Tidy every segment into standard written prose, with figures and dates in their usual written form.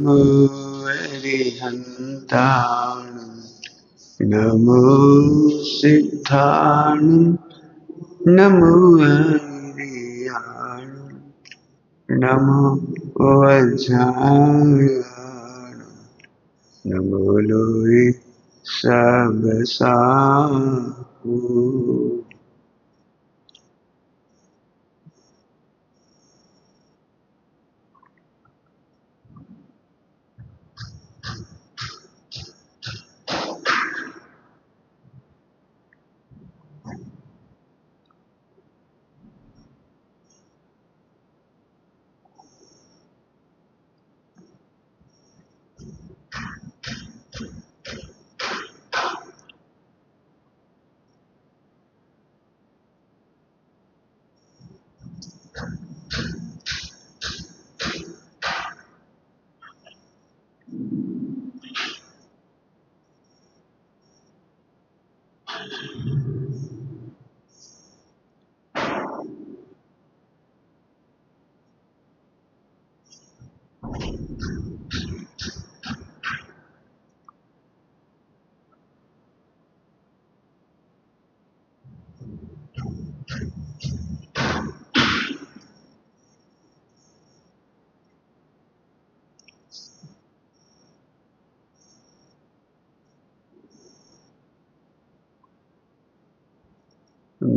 नमो अरिहन्ताणं नमो सिद्धाणं नमो अरियाणं नमो वज्रायाणं नमो लोहि सबसाहु।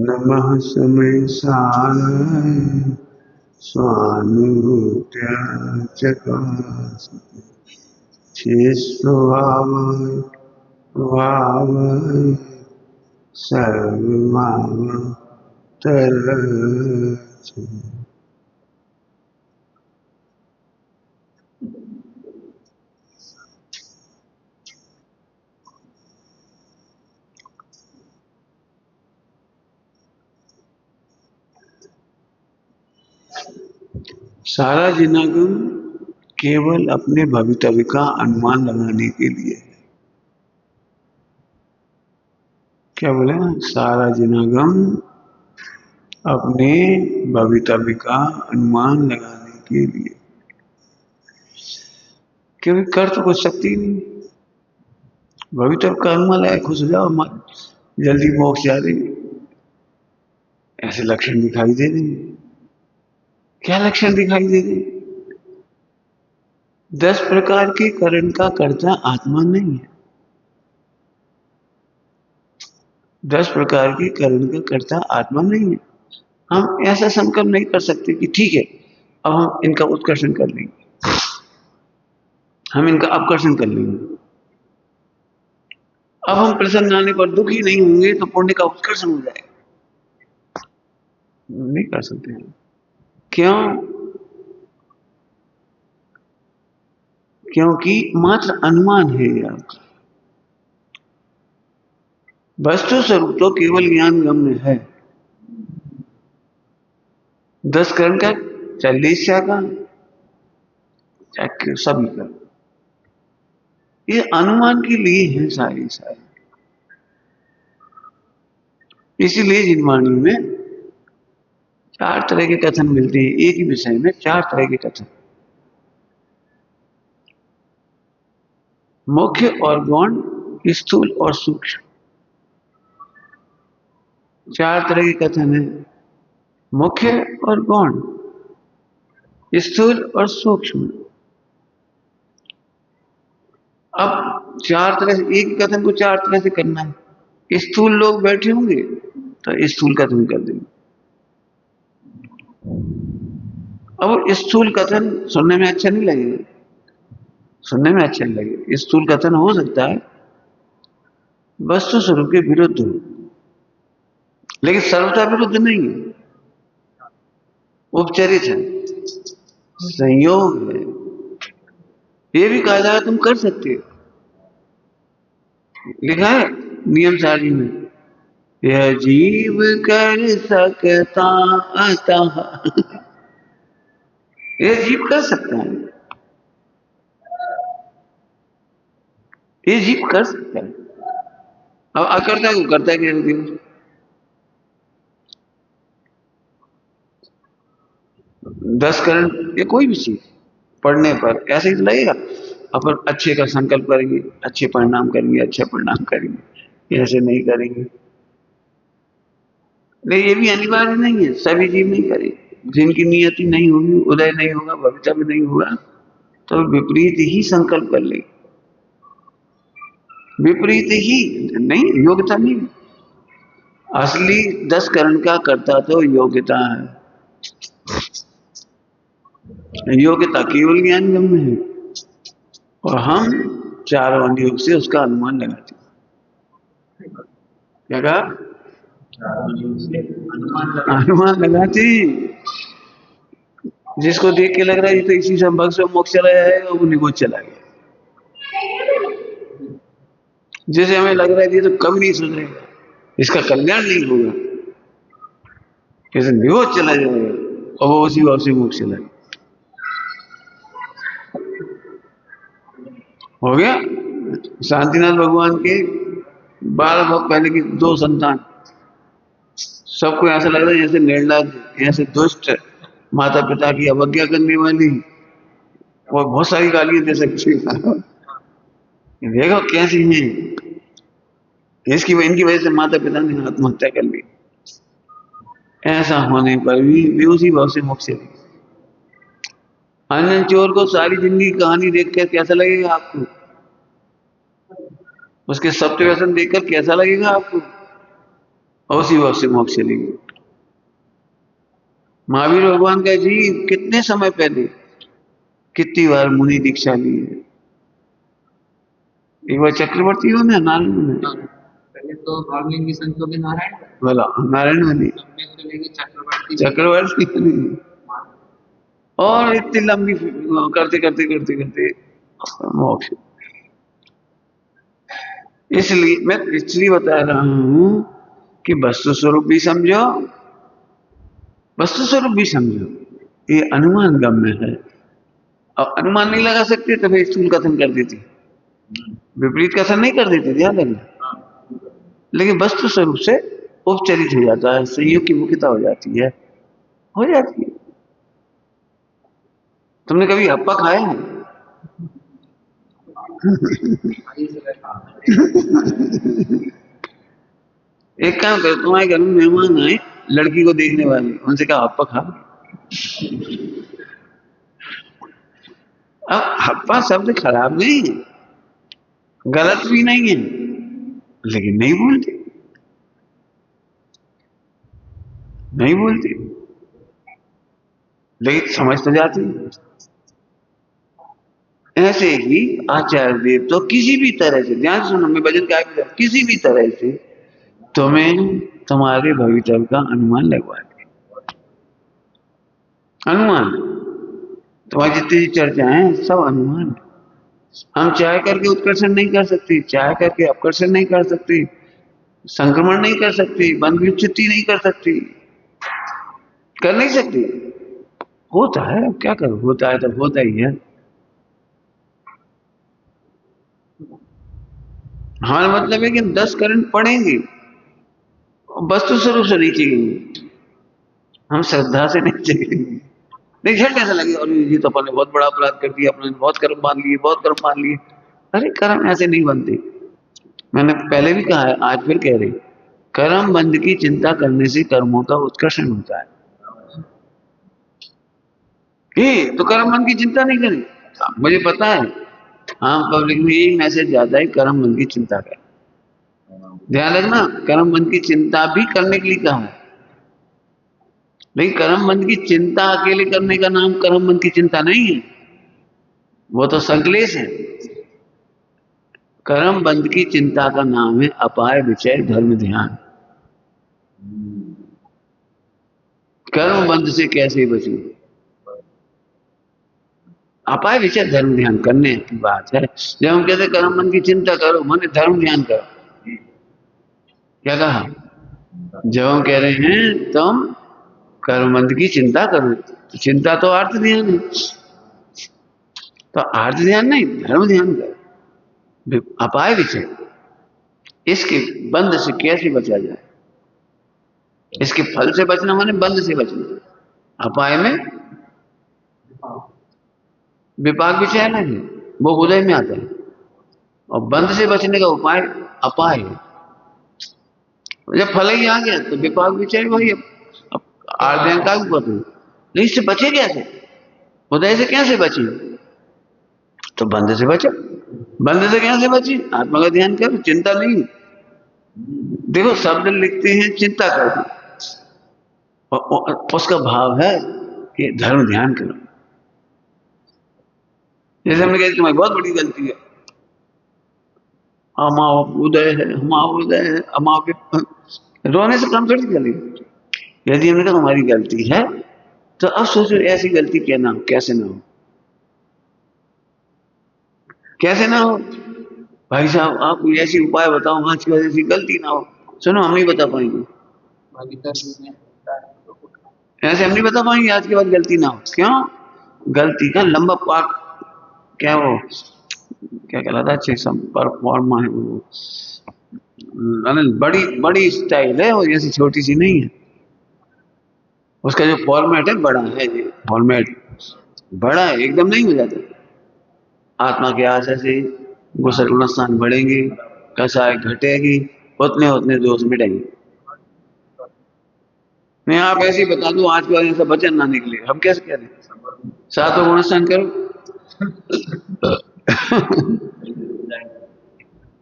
नमः समयसाराय स्वानुभूत्याचकासते शेषभावाय भावाय सर्वमावतरति। सारा जिनागम केवल अपने भवितव्य का अनुमान लगाने के लिए है। क्या बोले? सारा जिनागम अपने भवितव्य का अनुमान लगाने के लिए, क्योंकि कर तो कुछ सकती नहीं। भवितव्य का अनुमान लगाए खुश हो जाओ, जल्दी मोक्ष जा रही, ऐसे लक्षण दिखाई दे रहे। क्या लक्षण दिखाई दे रहे? 10 प्रकार के कर्म का कर्ता आत्मा नहीं है। 10 प्रकार के कर्म का कर्ता आत्मा नहीं है। हम ऐसा संकल्प नहीं कर सकते कि ठीक है अब हम इनका उत्कर्षण कर लेंगे, हम इनका अपकर्षण कर लेंगे। अब हम प्रसन्न आने पर दुखी नहीं होंगे तो पुण्य का उत्कर्षण हो जाएगा। नहीं कर सकते हैं। क्यों? क्योंकि मात्र अनुमान है आपका। वस्तु स्वरूप तो केवल ज्ञान गम्य है। 10 कर्म का, 40 का, सभी का, ये अनुमान के लिए है सारी सारी। इसीलिए जिनवाणी में 4 तरह के कथन मिलते हैं। एक ही विषय में 4 तरह के कथन, मुख्य और गौण, स्थूल और सूक्ष्म। 4 तरह के कथन है, मुख्य और गौण, स्थूल और सूक्ष्म। अब 4 तरह से, एक कथन को 4 तरह से करना है। स्थूल लोग बैठे होंगे तो स्थूल कथन कर देंगे। अब स्थूल कथन सुनने में अच्छा नहीं लगेगा, सुनने में अच्छा नहीं लगेगा। स्थूल कथन हो सकता है वस्तु स्वरूप के विरुद्ध हो, लेकिन सर्वथा विरुद्ध नहीं है, उपचरित है, संयोग है। ये भी कहा जाएगा तुम कर सकते हो। लिखा है नियम सारणी में, यह जीव कर सकता अतः। ये जीव कर सकता है, ये जीव कर सकता है। अब अकर्ता को करता कह दिया। 10 करण या कोई भी चीज पढ़ने पर ऐसे ही तो लगेगा। अपन अच्छे का संकल्प करेंगे, अच्छे परिणाम करेंगे, अच्छा परिणाम करेंगे, ऐसे नहीं करेंगे। नहीं, ये भी अनिवार्य नहीं है, सभी जीव नहीं करेंगे। जिनकी नियति नहीं होगी, उदय नहीं होगा, भविष्य नहीं होगा, तो विपरीत ही संकल्प कर लेंगे। विपरीत ही, नहीं योग्यता नहीं। असली 10 करण का कर्ता तो योग्यता है। योग्यता केवल ज्ञान गम्य है, और हम चारों अनुयोग से उसका अनुमान लगाते हैं। क्या कहा? अनुमान लगाते। जिसको देख के लग रहा है ये तो इसी संभव से मोक्ष चला जाएगा, वो निगोच चला गया। जैसे हमें लग रहा है ये तो कभी नहीं सुधरेगा, इसका कल्याण नहीं होगा, कैसे निगोच चला जाएगा, और वो उसी भाव से मोक्ष चला गया। हो गया। शांतिनाथ भगवान के 12 भाग पहले की 2 संतान, सबको ऐसा लग रहा है जैसे निर्लज, ऐसे दुष्ट, माता पिता की अवज्ञा करने वाली, और बहुत सारी गालियां दे सकती है। देखो कैसी है, इनकी वजह से माता पिता ने आत्महत्या कर ली। ऐसा होने पर भी वे उसी भाव से मोक्ष चले। अन्य चोर को सारी जिंदगी कहानी देखकर कैसा लगेगा आपको? उसके सत्य व्यसन देखकर कैसा लगेगा आपको? और उसी भाव से मोक्ष चलेगी। महावीर भगवान का जी कितने समय पहले कितनी बार मुनि दीक्षा ली है। एक बार चक्रवर्ती हो ना, नारायण ने, पहले तो वाल्मीकि संतों के नारायण बोला नारायण बनी, चक्रवर्ती बनी, और इतनी लंबी करते करते करते करते मोक्ष। इसलिए मैं इसलिए बता रहा हूं कि वस्तु स्वरूप भी समझो, वस्तु स्वरूप भी समझो, ये अनुमान गम्य है। और अनुमान नहीं लगा सकते तो फिर स्थूल कथन कर देती, विपरीत कथन नहीं कर देते, ध्यान रखना। लेकिन वस्तु स्वरूप से उपचरित हो जाता है, संयोग की मुख्यता हो जाती है, हो जाती है। तुमने कभी हप्पा खाया है? एक काम करो, तुम्हारे घर में मेहमान आए, लड़की को देखने वाले, उनसे कहा हप्पा खा। अब हप्पा शब्द खराब नहीं है, गलत भी नहीं है, लेकिन नहीं बोलते, नहीं बोलते, लेकिन समझ तो जाती है। ऐसे ही आचार्य देव तो किसी भी तरह से, ध्यान सुनो, मैं भजन का किसी भी तरह से तुम्हें तुम्हारे भविष्य का अनुमान लगवा दे। अनुमान, तुम्हारी जितनी चर्चाएं सब अनुमान। हम चाह करके उत्कर्षण नहीं कर सकते, चाह करके अपकर्षण नहीं कर सकते, संक्रमण नहीं कर सकते, बंध विच्युति नहीं कर सकते, कर नहीं सकते। होता है, अब क्या करो, होता है तो होता ही है। हमारा मतलब है कि हम 10 करण पढ़ेंगे, वस्तु स्वरूप से नहीं चाहिए, हम श्रद्धा से नहीं चाहिए। नहीं, झट ऐसा लगे और ये तो अपन ने बहुत बड़ा अपराध कर दिया, अपने बहुत कर्म मान लिए, बहुत कर्म मान लिए। अरे कर्म ऐसे नहीं बनते, मैंने पहले भी कहा है, आज फिर कह रहे, कर्म बंध की चिंता करने से कर्मों का उत्कर्षण होता है। तो कर्म बंध की चिंता नहीं करें, मुझे पता है, हाँ पब्लिक में यही मैसेज जाता है, कर्म बंध की चिंता करें। ध्यान रखना, कर्म बंध की चिंता भी करने के लिए कहा है, लेकिन कर्म बंध की चिंता अकेले करने का नाम कर्म बंध की चिंता नहीं है, वो तो संकलेश है। कर्म बंध की चिंता का नाम है अपाय विचय धर्म ध्यान। कर्म बंध से कैसे बचे? अपाय विचय धर्म ध्यान करने की बात है। जब हम कहते कर्म बंध की चिंता करो, माने धर्म ध्यान करो, क्या कहा? जब हम कह रहे हैं तुम कर्म बंध की चिंता करो, तो चिंता तो अर्थ ध्यान है, तो अर्थ ध्यान नहीं, धर्म ध्यान करो। अपाय विचय, इसके बंध से कैसे बचा जाए, इसके फल से बचना माने बंध से बचना। अपाय में विपाक विषय अलग है, वो उदय में आता है। और बंध से बचने का उपाय अपाय है। जब फल ही आ गया तो विपाक विषय वही अब आर्द्यन का भी पता नहीं, इससे बचे कैसे, उदय से कैसे बचे, तो बंध से बचो। बंध से कैसे बची, आत्मा का ध्यान करो, चिंता नहीं। देखो शब्द लिखते हैं चिंता करो, उसका भाव है कि धर्म ध्यान करो। जैसे हमने कहा तुम्हारी बहुत बड़ी गलती है, अमाव उदय है, हमाव उदय है, अमाव के रोने से काम थोड़ी चलेगी। यदि हमने कहा तुम्हारी गलती है, तो अब सोचो ऐसी गलती क्या ना हो, कैसे ना हो, कैसे ना हो। भाई साहब आप कोई ऐसी उपाय बताओ आज के बाद ऐसी गलती ना हो। सुनो हम नहीं बता पाएंगे, ऐसे हम नहीं बता पाएंगे आज के बाद गलती ना हो। क्यों, गलती का लंबा पार्ट, क्या वो क्या कहलाता है, अच्छे परफॉर्मा है वो, बड़ी बड़ी स्टाइल है वो, जैसी छोटी सी नहीं है। उसका जो फॉर्मेट है बड़ा है, ये फॉर्मेट बड़ा है, एकदम नहीं हो जाता। आत्मा के आशय से गुस्सा गुणस्थान बढ़ेंगे, कसाय घटेगी, उतने उतने दोष मिटेंगे। मैं आप ऐसे ही बता दूं आज के बाद ऐसा वचन ना निकले, हम कैसे कह रहे हैं, सातों गुणस्थान करो।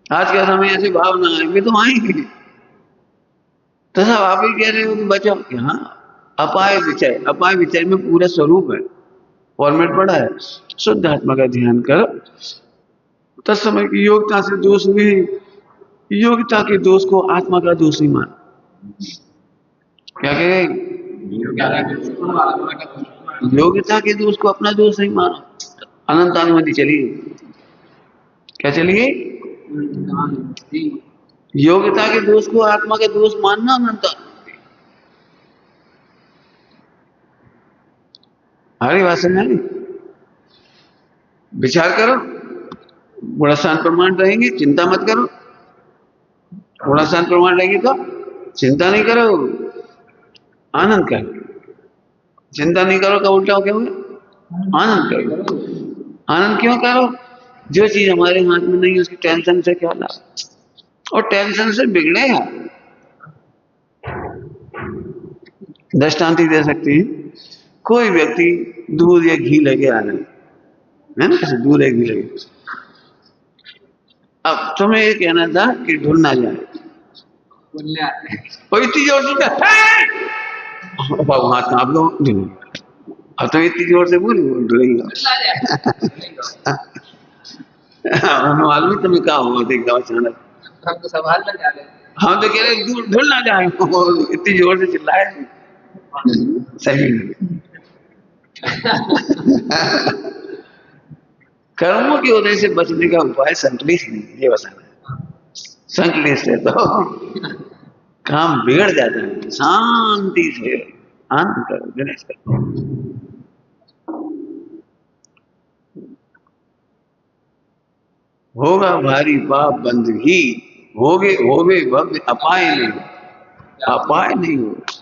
आज के समय ऐसी भावना आएंगे तो आएंगे, तो सब आप ही कह रहे हो कि बचाओ। हाँ, अपाय विचय, अपाय विचय में पूरा स्वरूप है, फॉर्मेट बड़ा है। शुद्ध आत्मा का ध्यान करो, तत्समय की योग्यता से दोष हुए, योग्यता के दोष को आत्मा का दोष नहीं मान। क्या कह रहे, योग्यता के दोष को अपना दोष नहीं मानो। अनंत अनुमति चलिए, क्या चलिए, योग्यता के दोष को आत्मा का दोष मानना अनंत। हमारी बात समझ आई, विचार करो, गुणस्थान प्रमाण रहेंगे चिंता मत करो, गुणस्थान प्रमाण रहेंगे तो चिंता नहीं करो, आनंद करो। चिंता नहीं करो का उल्टा हो क्या होगा, आनंद करो। आनंद क्यों करो, जो चीज हमारे हाथ में नहीं है उसकी टेंशन से क्या लाभ, और टेंशन से बिगड़ेगा। दृष्टांत दे सकते हैं, कोई व्यक्ति दूध या घी लेके आ रहा है ना, कैसे दूध या घी लेके, अब तुम्हें ये कहना था कि ढुल ना जाए, और इतनी जोर से हाथ कांप लो, अब तो इतनी जोर से बोली ढुलेगा। मालूम है तुम्हें क्या हुआ था एकदम अचानक, हमको सवाल लगा रहे, हम तो कह रहे दूर ढुल ना जाए, इतनी जोर से चिल्लाए, सही नहीं। कर्मों की वजह से बचने का उपाय संकलित नहीं, ये बताना है। संकलित है तो काम बिगड़ जाता है। शांति से आनंद करो, गणेश करो। होगा भारी पाप बंदगी, होगे होवे भव्य अपाय नहीं, अपाय नहीं होगा।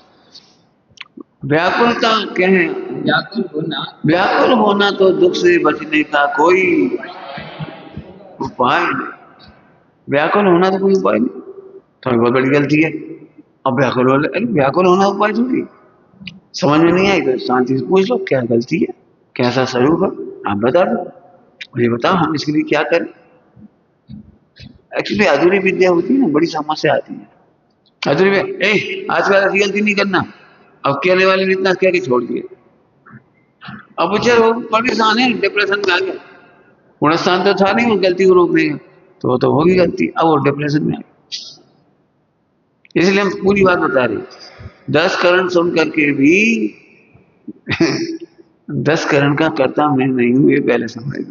व्याकुलता क्या है, व्याकुल होना तो दुख से बचने का कोई उपाय नहीं। व्याकुल होना तो कोई उपाय नहीं, तो बहुत बड़ी गलती है। अब व्याकुल होना उपाय थोड़ी, समझ में नहीं आई तो शांति से पूछ लो क्या गलती है, कैसा स्वरूप है, आप बता दो, मुझे बताओ हम इसके लिए क्या करें। एक्चुअली अधूरी विद्या होती है ना, बड़ी समस्या आती है अधूरी विद्या। आज का गलती नहीं करना, अब कहने वाले ने इतना कह के छोड़ दिया, अब बेचारे वो परेशान है, डिप्रेशन में आ गया। गुणस्थान तो था नहीं वो गलती को रोक देगा, तो होगी गलती, अब वो डिप्रेशन में आ गया। इसलिए हम पूरी बात बता रहे, 10 करण सुन करके भी 10 करण का कर्ता मैं नहीं हूं, ये पहले समझ लो।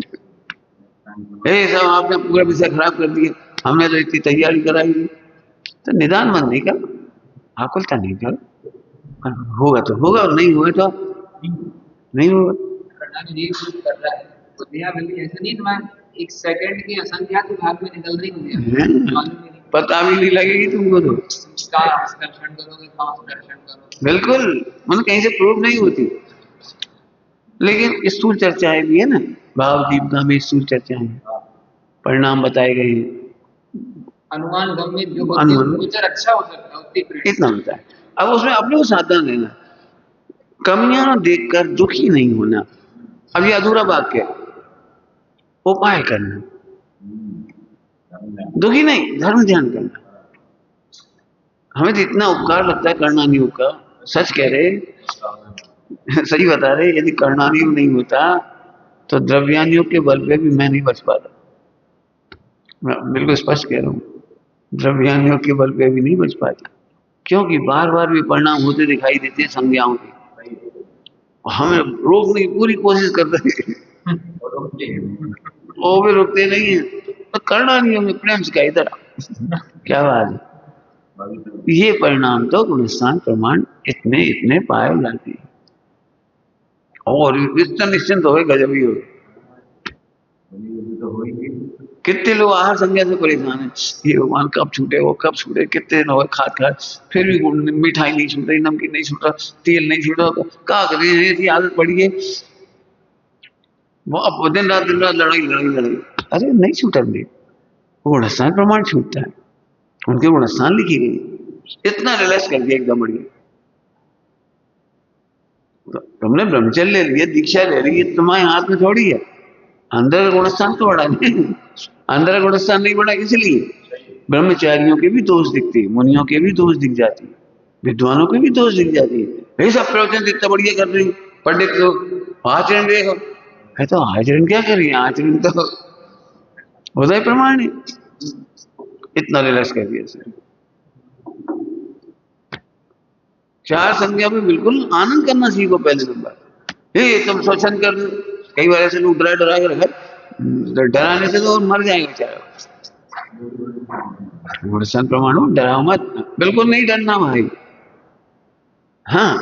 सब आपने पूरा विषय खराब कर दिया, हमने तो इतनी तैयारी कराई, तो निदान मन नहीं कर, आकुलता नहीं कर, होगा तो होगा और नहीं हुआ तो नहीं होगा। ऐसा नहीं तुम्हारे एक सेकंड की असंख्या तो भाग में निकल रही, पता भी नहीं लगेगी तुमको, तो दर्शन करोगे, दर्शन करोगे, बिल्कुल मतलब कहीं से प्रूव नहीं होती। लेकिन स्थूल चर्चाएं भी है ना, भाव दीपिका में स्थूल चर्चाएं, परिणाम बताए गए हैं, अनुमान गम्य जो अनुमान गोचर अच्छा हो सकता है उतनी प्रेरणा। इतना होता है। अब उसमें अपने को सावधान रहना, कमियां देखकर दुखी नहीं होना। अब ये अधूरा वाक्य है, उपाय करना, दुखी नहीं, धर्म ध्यान करना। हमें तो इतना उपकार लगता है कर्णानियोग का, सच कह रहे, सही बता रहे, यदि कर्णानियोग नहीं होता तो द्रव्यानियोग के बल पे भी मैं नहीं बच पाता। मैं बिल्कुल स्पष्ट कह रहा हूँ, द्रव्यानियोग के बल पे भी नहीं बच पाता, क्योंकि बार बार भी परिणाम होते दिखाई देते हैं संज्ञाओं के, हमें रोकने की पूरी कोशिश करते हैं, वो भी रुकते नहीं है। तो कर्णानियोग में प्रेम से कही तरह क्या बात है, ये परिणाम तो गुणस्थान प्रमाण इतने इतने पाए जाते हैं, और इतना निश्चिंत हो गजब ही हो। कितने लोग आहार संज्ञा से परेशान है, ये भगवान कब छूटे, वो कब छूटे, कितने दिन हो गए खाद खाद, फिर भी मिठाई नहीं छूट रही, नमकीन नहीं छूट रहा, तेल नहीं छूट रहा, क्या कर रहे हैं, ऐसी आदत पड़ी है, वो अब दिन रात लड़ाई लड़ाई लड़ाई। अरे नहीं छूटा, वो गुणस्थान प्रमाण छूटता है, उनके गुणस्थान लिखी गई, इतना रिलैक्स कर दिया एकदम बढ़िया। तुमने ब्रह्मचर्य ले लिया, दीक्षा ले ली, ये तुम्हारे हाथ में थोड़ी है, अंदर गुणस्थान तो बढ़ा नहीं, अंदर गुणस्थान नहीं बढ़ा, इसलिए ब्रह्मचारियों के भी दोष दिखते हैं, मुनियों के भी दोष दिख जाती है, विद्वानों के भी दोष दिख जाती है। ये सब प्रवचन इतना बढ़िया कर रही पंडित लोग, आचरण देखो है, तो आचरण क्या करिए, आचरण तो होता ही प्रमाण है, इतना रिलैक्स कर दिया सर। चार संज्ञा में बिल्कुल आनंद करना सीखो पहले नंबर। ये तुम स्वच्छंद कर, कई बार ऐसे लोग डरा डरा कर रखे, डराने से तो मर जाएंगे बेचारा। गुणस्थान प्रमाण हो, डराओ मत, बिल्कुल नहीं डरना भाई। हाँ,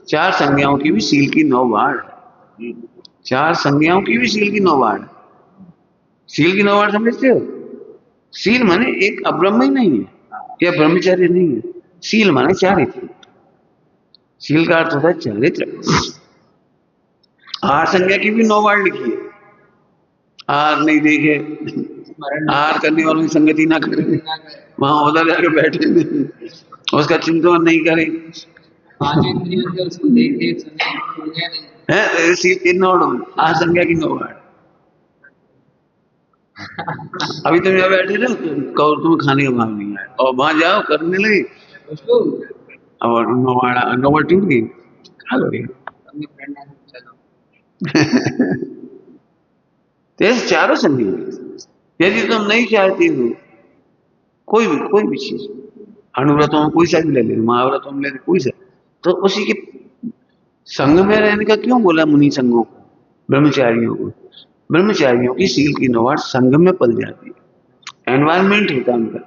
चार संज्ञाओं की भी सील की 9 बाढ़, चार संज्ञाओं की भी सील की 9 बाढ़। सील की 9 बाढ़ समझते हो? सील माने एक अब्रह्म ही नहीं है, या ब्रह्मचर्य नहीं है, सील माने चारित्र, सील का अर्थ होता है चारित्र। आहार संज्ञा की भी 9 बाढ़ लिखी है, आहार नहीं देखे, आहार करने वालों की संगति ना करे, वहां उधर जाकर बैठे नहीं, उसका चिंतन नहीं करे, पांच इंद्रियों से उसको देख देख सुने है, सील की 9 आहार संज्ञा की 9 बाढ़। अभी तुम यहाँ बैठे रहो, तुम्हें खाने का भाव नहीं आया, और वहां जाओ करने लगे, और 9 बाढ़ टूट गई, खा लोगे। तो चारों संज्ञा, यदि तुम नहीं चाहती हो कोई भी चीज, अनुव्रतों में कोई सा भी ले ले, महाव्रतों में ले ले, कोई सा, तो उसी के संग में रहने का क्यों बोला मुनि संघों को, ब्रह्मचारियों को? ब्रह्मचारियों की सील की 9 बाढ़ संग में पल जाती है, एनवायरमेंट होता है उनका।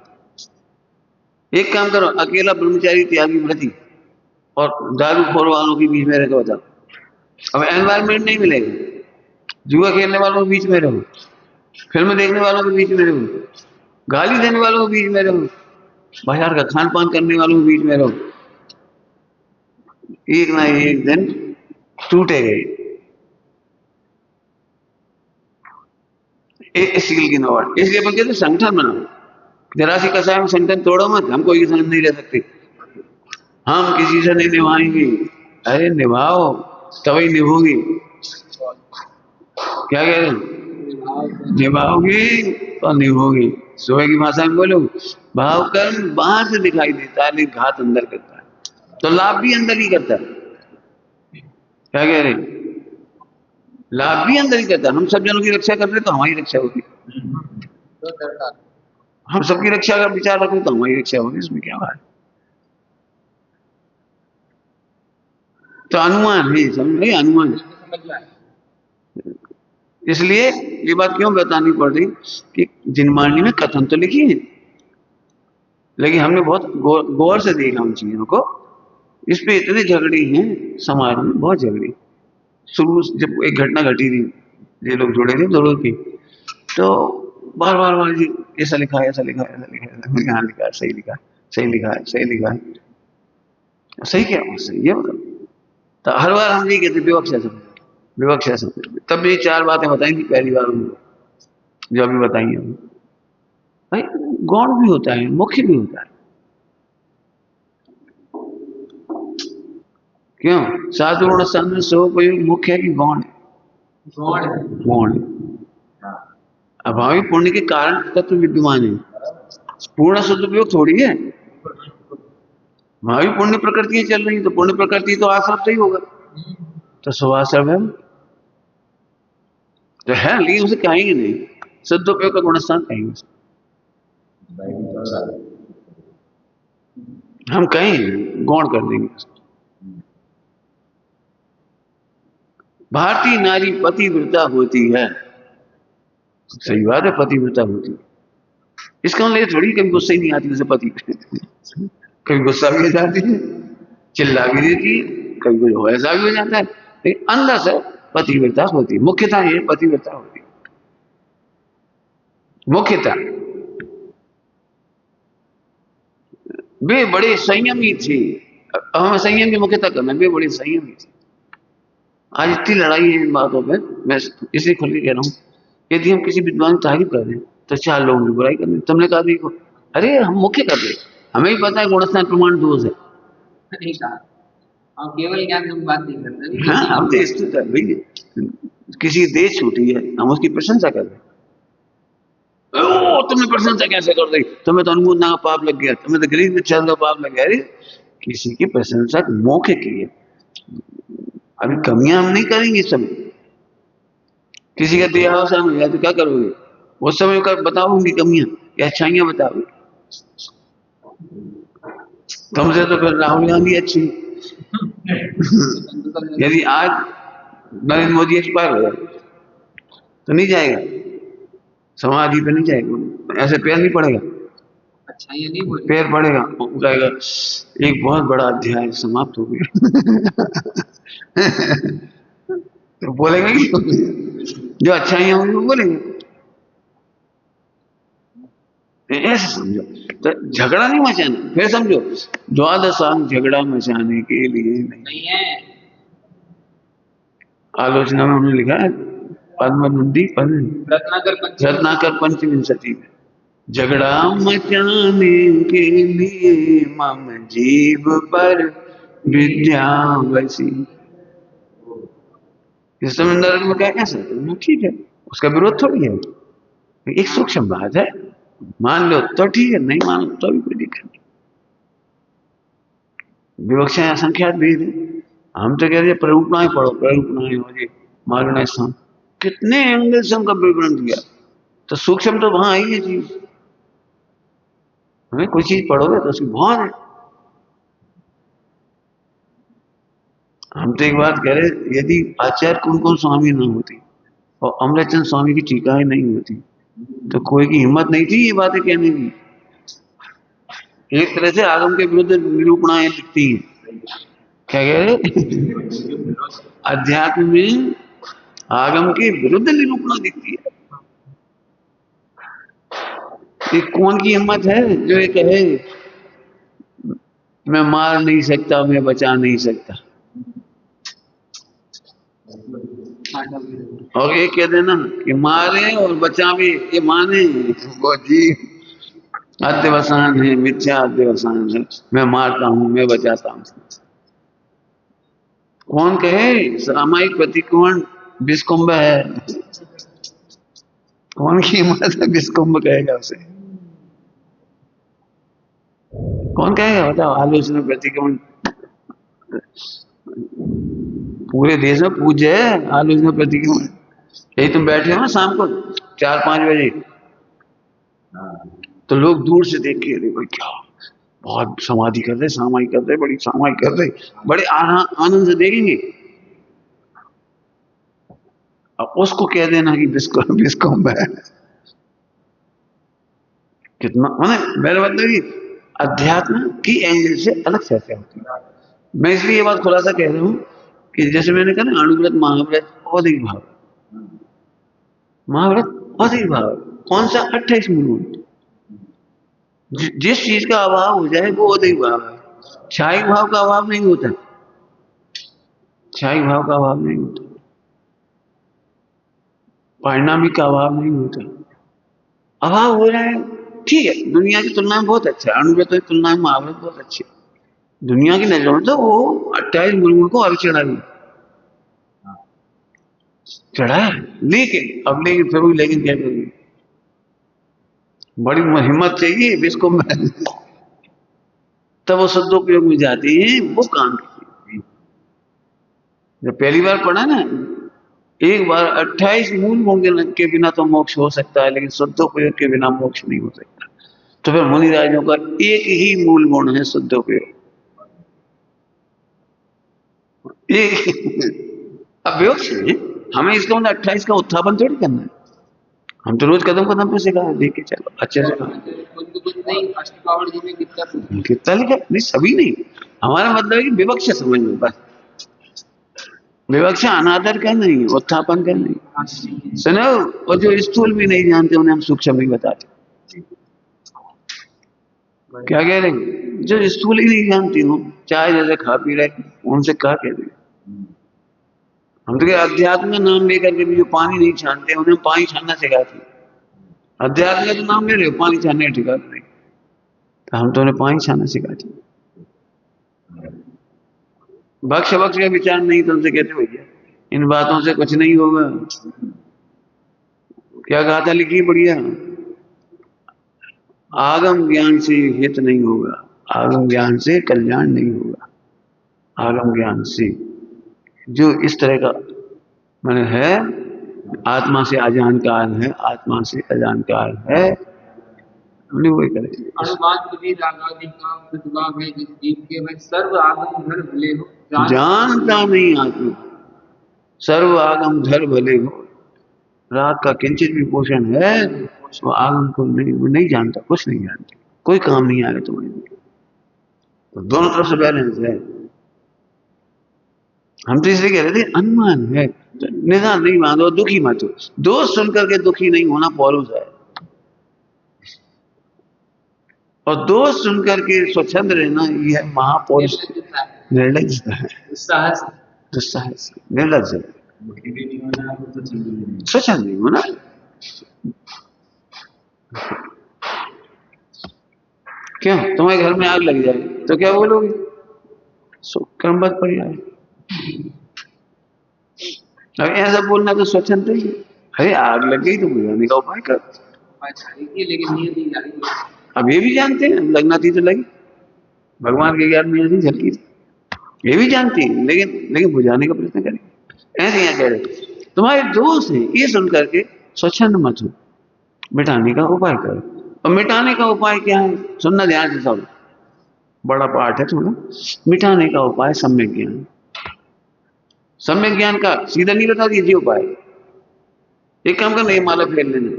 एक काम करो, अकेला ब्रह्मचारी त्यागी व्रती और दारू खोर वालों के बीच में रहकर बताओ, अब एनवायरमेंट नहीं मिलेगा। जुआ खेलने वालों के बीच में रहो, फिल्म देखने वालों के बीच में रहो, गाली देने वालों के बीच में रहो, बाजार का खान पान करने वालों के बीच में रहो, एक ना एक दिन टूटेगा। सील की 9 बाढ़, इसलिए अपन कहते संगठन बनाओ, जरा सी कसाय में संगठन तोड़ो मत, हम कोई के संग नहीं रह सकते, हम किसी से नहीं निभाएंगे। अरे निभाओ, तभी निभोगी। क्या कह रहे हैं? निभाओगी तो निभोगी। सुबह की भाषा में बोलो, भाव कर्म बाहर से दिखाई देता है लेकिन घात अंदर करता है, तो लाभ भी अंदर ही करता है। क्या कह रहे हैं? लाभ भी अंदर ही करता है। हम सब जनों की रक्षा कर रहे तो हमारी रक्षा होगी, हम सबकी रक्षा का विचार रख रहे तो हमारी रक्षा होगी, इसमें क्या बात है? तो अनुमान है, समझ रहे? अनुमान। इसलिए ये बात क्यों बतानी पड़ रही कि जिनमानी में कथन तो लिखी है, लेकिन हमने बहुत गौर से देखा उन चीजों को। इस पे इतने झगड़े हैं समाज में, बहुत झगड़े। शुरू जब एक घटना घटी थी, ये लोग जुड़े थे दोनों की, तो बार बार बार जी ऐसा लिखा है, ऐसा लिखा है, ऐसा लिखा है, यहाँ लिखा है, सही लिखा है, सही लिखा है, सही लिखा है, सही क्या सही है मतलब। तो हर बार हम नहीं कहते विवक्षा समझो, विवक्षा समझ में। तब ये चार बातें बताई थी पहली बार उनको, जो अभी बताई हैं। भाई गौण भी होता है, मुख्य भी होता है। क्यों? साधु गुण स्थान में स्वोपयोग मुख्य है कि गौण है? गौण है। गौण है। अभावी पुण्य के कारण तत्व विद्यमान है, पूर्ण सदुपयोग थोड़ी है। भावी पुण्य प्रकृतियां चल रही, तो पुण्य प्रकृति तो आश्रम से ही होगा, तो स्वाश्रम है तो है, लेकिन उसे कहेंगे नहीं सदुपयोग का गुणस्थान कहेंगे, हम कहेंगे गौण कर देंगे। भारतीय नारी पतिव्रता होती है, सही बात है, पतिव्रता होती है। इसका मतलब ये थोड़ी कभी गुस्सा ही नहीं आती उसे पति कभी गुस्सा भी हो जाती है, चिल्ला भी देती है, कभी कुछ ऐसा भी हो जाता है, लेकिन अंदर से पतिव्रता होती है। मुख्यतः ये पतिव्रता होती है, मुख्यतः वे बड़े संयमी थे। हमें संयम की मुख्यतः करना, वे बड़े संयमी थे। आज इतनी लड़ाई है इन बातों पे, मैं इसलिए खुल के कह रहा हूँ, यदि हम किसी विद्वान की तारीफ कर दें तो चार लोगों की बुराई कर दें। तुमने कहा देखो, अरे हम मुख्य कर रहे, हमें ही पता है गुणस्थान प्रमाण दोष है। नहीं कहा, हम केवल ज्ञान की बात नहीं करते। हाँ, हम तो स्तुत है भाई, किसी देश छूटी है हम उसकी प्रशंसा कर रहे। ओ तुमने प्रशंसा कैसे कर दी, तुम्हें तो अनुमोदना का पाप लग गया, तुम्हें तो गरीब में चल पाप लग गया। अरे किसी की प्रशंसा मौके की है, अभी कमियां हम नहीं करेंगे सब। किसी का देहावसान हो गया तो क्या करोगे, उस समय का बताओगे कमियां या अच्छाइयां बताओगे? तुमसे तो फिर राहुल गांधी अच्छी यदि आज नरेंद्र मोदी एक्सपायर हो जाए तो नहीं जाएगा समाधि पे, नहीं जाएगा, ऐसे पैर नहीं पड़ेगा, अच्छा ये नहीं बोले, पैर पड़ेगा, कहेगा एक बहुत बड़ा अध्याय समाप्त हो गया तो बोलेंगे जो अच्छाइयां होंगी वो बोलेंगे। ऐसे समझो, तो झगड़ा नहीं मचाना। फिर समझो, द्वादशांग झगड़ा मचाने के लिए नहीं है। आलोचना में उन्होंने लिखा है, पद्मनंदी रत्नाकर पंचविंशति में, झगड़ा मचाने के लिए मम जीव पर विद्या बसी। इस समय नरक में क्या कह सकते, ठीक है, उसका विरोध थोड़ी है, एक सूक्ष्म बात है, मान लो तो ठीक है, नहीं मान लो तो भी कोई दिक्कत नहीं। विवक्षाएं असंख्यात भेद है। हम तो कह रहे प्ररूपणाएं पढ़ो, प्ररूपणाएं हो जी, मार्गणाएं स्थान, कितने एंगल से उनका विवरण दिया, तो सूक्ष्म तो वहां आई है चीज। हमें कोई चीज पढ़ोगे तो उसकी बहुत है। हम तो एक बात कह रहे, यदि आचार्य कुमकुम स्वामी ना होती और अमृतचंद स्वामी की टीकाएं नहीं होती तो कोई की हिम्मत नहीं थी ये बातें कहने की। एक तरह से आगम के विरुद्ध निरूपणाएं लिखती हैं, क्या कह रहे अध्यात्म में आगम के विरुद्ध निरूपणा दिखती है। ये कौन की हिम्मत है जो ये कहे मैं मार नहीं सकता, मैं बचा नहीं सकता, और ये कह देना कि मारे और बचा भी, ये माने वो जी अध्यवसान है, मिथ्या अध्यवसान है, मैं मारता हूं, मैं बचाता हूं। कौन कहे सामायिक प्रतिकोण विस्कुंभ है, कौन की हिम्मत है विस्कुंभ कहेगा उसे, कौन कहेगा बताओ? आलोचना प्रतिकोण पूरे देश में पूज्य है, आलोचना प्रतिकोण। यही तुम बैठे हो ना शाम को 4-5 बजे, तो लोग दूर से देख के भाई क्या बहुत समाधि कर रहे, सामाई कर रहे, बड़ी सामाई कर रहे, बड़े आनंद से देखेंगे। अब उसको कह देना कि विस्कुंभ है, कितना मैंने मेरे मतलब अध्यात्म की एंगल से अलग चर्चा होती है। मैं इसलिए ये बात खुलासा कह रहा हूं कि जैसे मैंने कहा ना, अणुव्रत महाव्रत औदिक भाव, महाव्रत औदिक भाव कौन सा 28 मूल, जिस चीज का अभाव हो जाए वो औदिक भाव है, क्षायिक भाव का अभाव नहीं होता, क्षायिक भाव का अभाव नहीं होता। पारिणामिक का अभाव नहीं होता। अभाव हो रहा है, ठीक है, दुनिया की तुलना में बहुत अच्छा है, अणुव्रत की तुलना में महाव्रत बहुत अच्छे। दुनिया की नजरों में तो वो 28 मूल को और चढ़ा भी चढ़ा है, लेकिन अब लेकिन फिर भी लेकिन क्या करेंगे, बड़ी हिम्मत चाहिए इसको तब वो सदुपयोग में जाती है वो काम की। जब पहली बार पढ़ा ना, एक बार 28 मूल होंगे के बिना तो मोक्ष हो सकता है, लेकिन सदुपयोग के बिना मोक्ष नहीं हो सकता। तो फिर मुनि राजों का एक ही मूल गुण है सदुपयोग, एक अवयोग से। हमें इसका मतलब 28 का उत्थापन थोड़ी करना है, हम तो रोज कदम कदम पे सिखा देख के चलो अच्छे से कितना लिखा नहीं, सभी नहीं। हमारा मतलब है कि विवक्षा समझ में, बस विवक्षा अनादर का नहीं, उत्थापन का नहीं। सुनो, और जो स्थूल भी नहीं जानते उन्हें हम सूक्ष्म भी बताते। क्या कह रहे हैं, जो स्थूल ही नहीं जानती हूँ, चाय जैसे खा पी रहे, उनसे क्या कह रहे, हम तो अध्यात्म का नाम लेकर के भी जो पानी नहीं छानते उन्हें पानी छानना सिखाते। अध्यात्म का तो नाम ले रहे हो, पानी छानने का ठिकाना नहीं, तो हम तो उन्हें पानी छानना सिखाते। भक्ष भक्ष का विचार नहीं तो उनसे कहते भैया इन बातों से कुछ नहीं होगा। क्या कहा था, लिखिए बढ़िया, आगम ज्ञान से हित नहीं होगा, आगम ज्ञान से कल्याण नहीं होगा। आगम ज्ञान से जो इस तरह का मैंने है, आत्मा से अजान काल है, आत्मा से अजान काल है, हमने वही करे। जानता नहीं आत्मा, सर्व आगम धर भले हो। राग का किंचित भी पोषण है, वो आगम को नहीं, वो नहीं जानता, कुछ नहीं जानता, कोई काम नहीं आएगा तुम्हारे। तो दोनों तरफ से बैलेंस है। हम तो इसलिए कह रहे थे अनुमान है, निदान नहीं मानो, दुखी मत हो। दोष सुनकर के दुखी नहीं होना पौरुष है, और दोष सुनकर के स्वच्छंद रहना यह महापौरुष निर्लज्जता है, दुस्साहस, निर्लज्ज है, स्वच्छंद नहीं होना। क्यों, तुम्हारे घर में आग लग जाए तो क्या बोलोगे, कर्मवत पड़ जाए। अब ऐसा बोलना तो स्वच्छंद ही है। अरे आग लग गई तो बुझाने का उपाय कर, लेकिन अब ये भी जानते हैं लगना थी तो लगी, भगवान के ज्ञान में नहीं झलकी थी, ये भी जानती है, लेकिन बुझाने का प्रयत्न करें। ऐसे यहाँ कह रहे तुम्हारे दोस्त है, ये सुन करके स्वच्छंद मत हो, मिटाने का उपाय करो। और मिटाने का उपाय क्या है, सुनना ध्यान से, सब बड़ा पाठ है थोड़ा। मिटाने का उपाय सम्यक ज्ञान। सम्यक ज्ञान का सीधा नहीं बता दीजिए उपाय। एक काम करना, ये माला फेर लेना,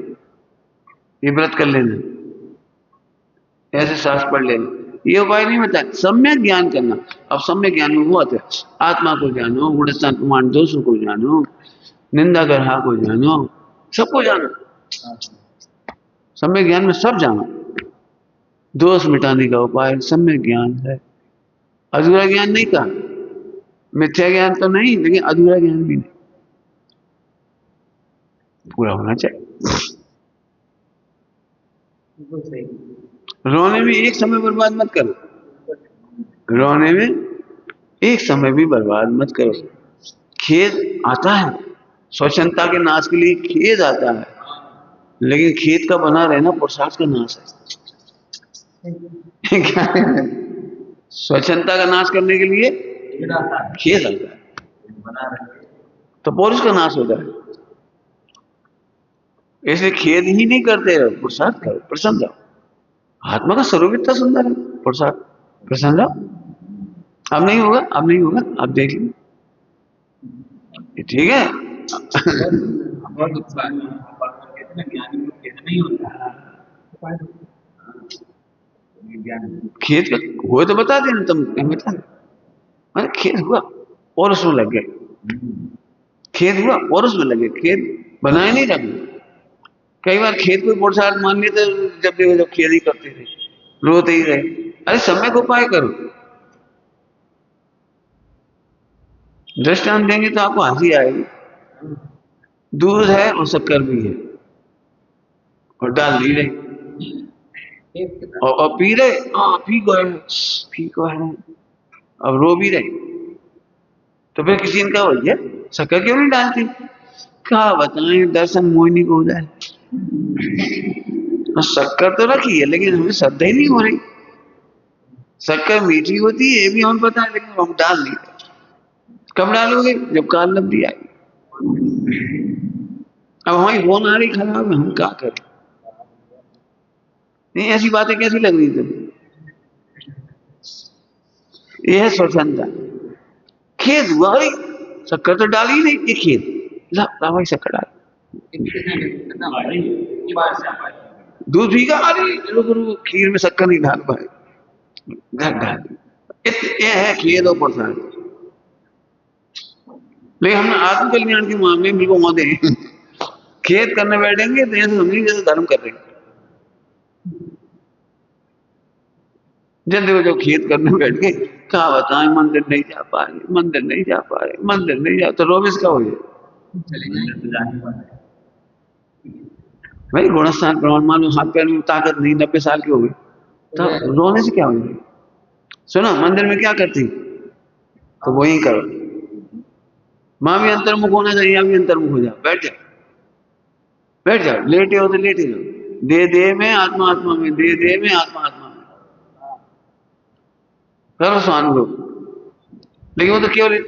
ये व्रत कर लेना, ऐसे शास्त्र पढ़ लेना, ये उपाय नहीं बता, सम्यक ज्ञान करना। अब सम्यक ज्ञान में वो आते हैं, आत्मा को जानो, गुणस्थान प्रमाण दोषों को जानो, निंदा ग्रहा को जानो, सबको जानो। सम्यक ज्ञान में सब जानो। दोष मिटाने का उपाय सम्यक ज्ञान है, अधूरा ज्ञान नहीं कहा, मिथ्या ज्ञान तो नहीं, लेकिन अधूरा ज्ञान भी नहीं, पूरा होना चाहिए। रोने में एक समय बर्बाद मत करो, रोने में एक समय भी बर्बाद मत करो। खेद आता है, स्वच्छंदता के नाश के लिए खेद आता है, लेकिन खेद का बना रहना पुरुषार्थ का नाश है। क्या है? स्वच्छंदता का नाश करने के लिए खेद आता है, तो पौरुष का नाश होता है। इसलिए खेद ही नहीं करते रहो, पुरुषार्थ करो, प्रसन्न रहो। आत्मा का स्वरूप इतना सुंदर है, पुरुषार्थ प्रसन्न रहो। अब नहीं होगा, अब नहीं होगा, अब देख लीजिए, ठीक है। खेत का हुआ तो बता देना, तुम बता दे, खेत हुआ और उसमें लग गए, खेत हुआ और उसमें लगे, खेत बनाए नहीं रखे। कई बार खेत को पुरुषार्थ मान लेते, जब देखो जब खेत ही करते थे, रोते ही रहे। अरे समय को उपाय करो, दृष्टांत देंगे तो आपको हंसी आएगी। दूध है और शक्कर भी है और डाल दी रही और पी रहे। हाँ पी को है, अब रो भी रहे। तो फिर किसी ने कहा भैया शक्कर क्यों नहीं डालती? कहा बताएं दर्शन मोहिनी को हो जाए। और शक्कर तो रखी है लेकिन हमें श्रद्धा ही नहीं हो रही। शक्कर मीठी होती है ये भी हमें पता है लेकिन हम डाल नहीं रहे। कब डालोगे? जब काल लब्धि आई। अब हमारी फोन आ रही खराब है, हम क्या करें? नहीं ऐसी बातें कैसी लग रही तुम्हें? ये है स्वच्छंदता। खेद हुआ भाई, शक्कर तो डाली नहीं, ये खेद ला भाई शक्कर डाल। दूध पी का अरे रुको खीर में शक्कर नहीं डाल पाए, घर डाल। ये है खेद और प्रसाद। लेकिन हम आत्म कल्याण के मामले में बिल्कुल मौते हैं। खेद करने बैठेंगे तो ऐसे समझेंगे जैसे धर्म कर रहे हैं। जब देखो जो खेद करने बैठ गए, क्या बताएं मंदिर नहीं जा पाए, मंदिर नहीं जा पाए, मंदिर नहीं जा, तो रोबिस का हो गया भाई। गुणस्थान प्रमाण मान लो हाथ पैर में ताकत नहीं, 90 साल के हो गए, तो रोने से क्या हो जाए? सुनो मंदिर में क्या करती तो वही करो। माँ भी अंतर्मुख होना चाहिए, यहाँ भी अंतर्मुख हो जाओ, बैठ जाओ बैठ जाओ, लेटे हो तो लेटे जाओ। दे दे में आत्मा आत्मा में, दे दे में आत्मा आत्मा में, करो स्वानुभव। लेकिन वो तो केवल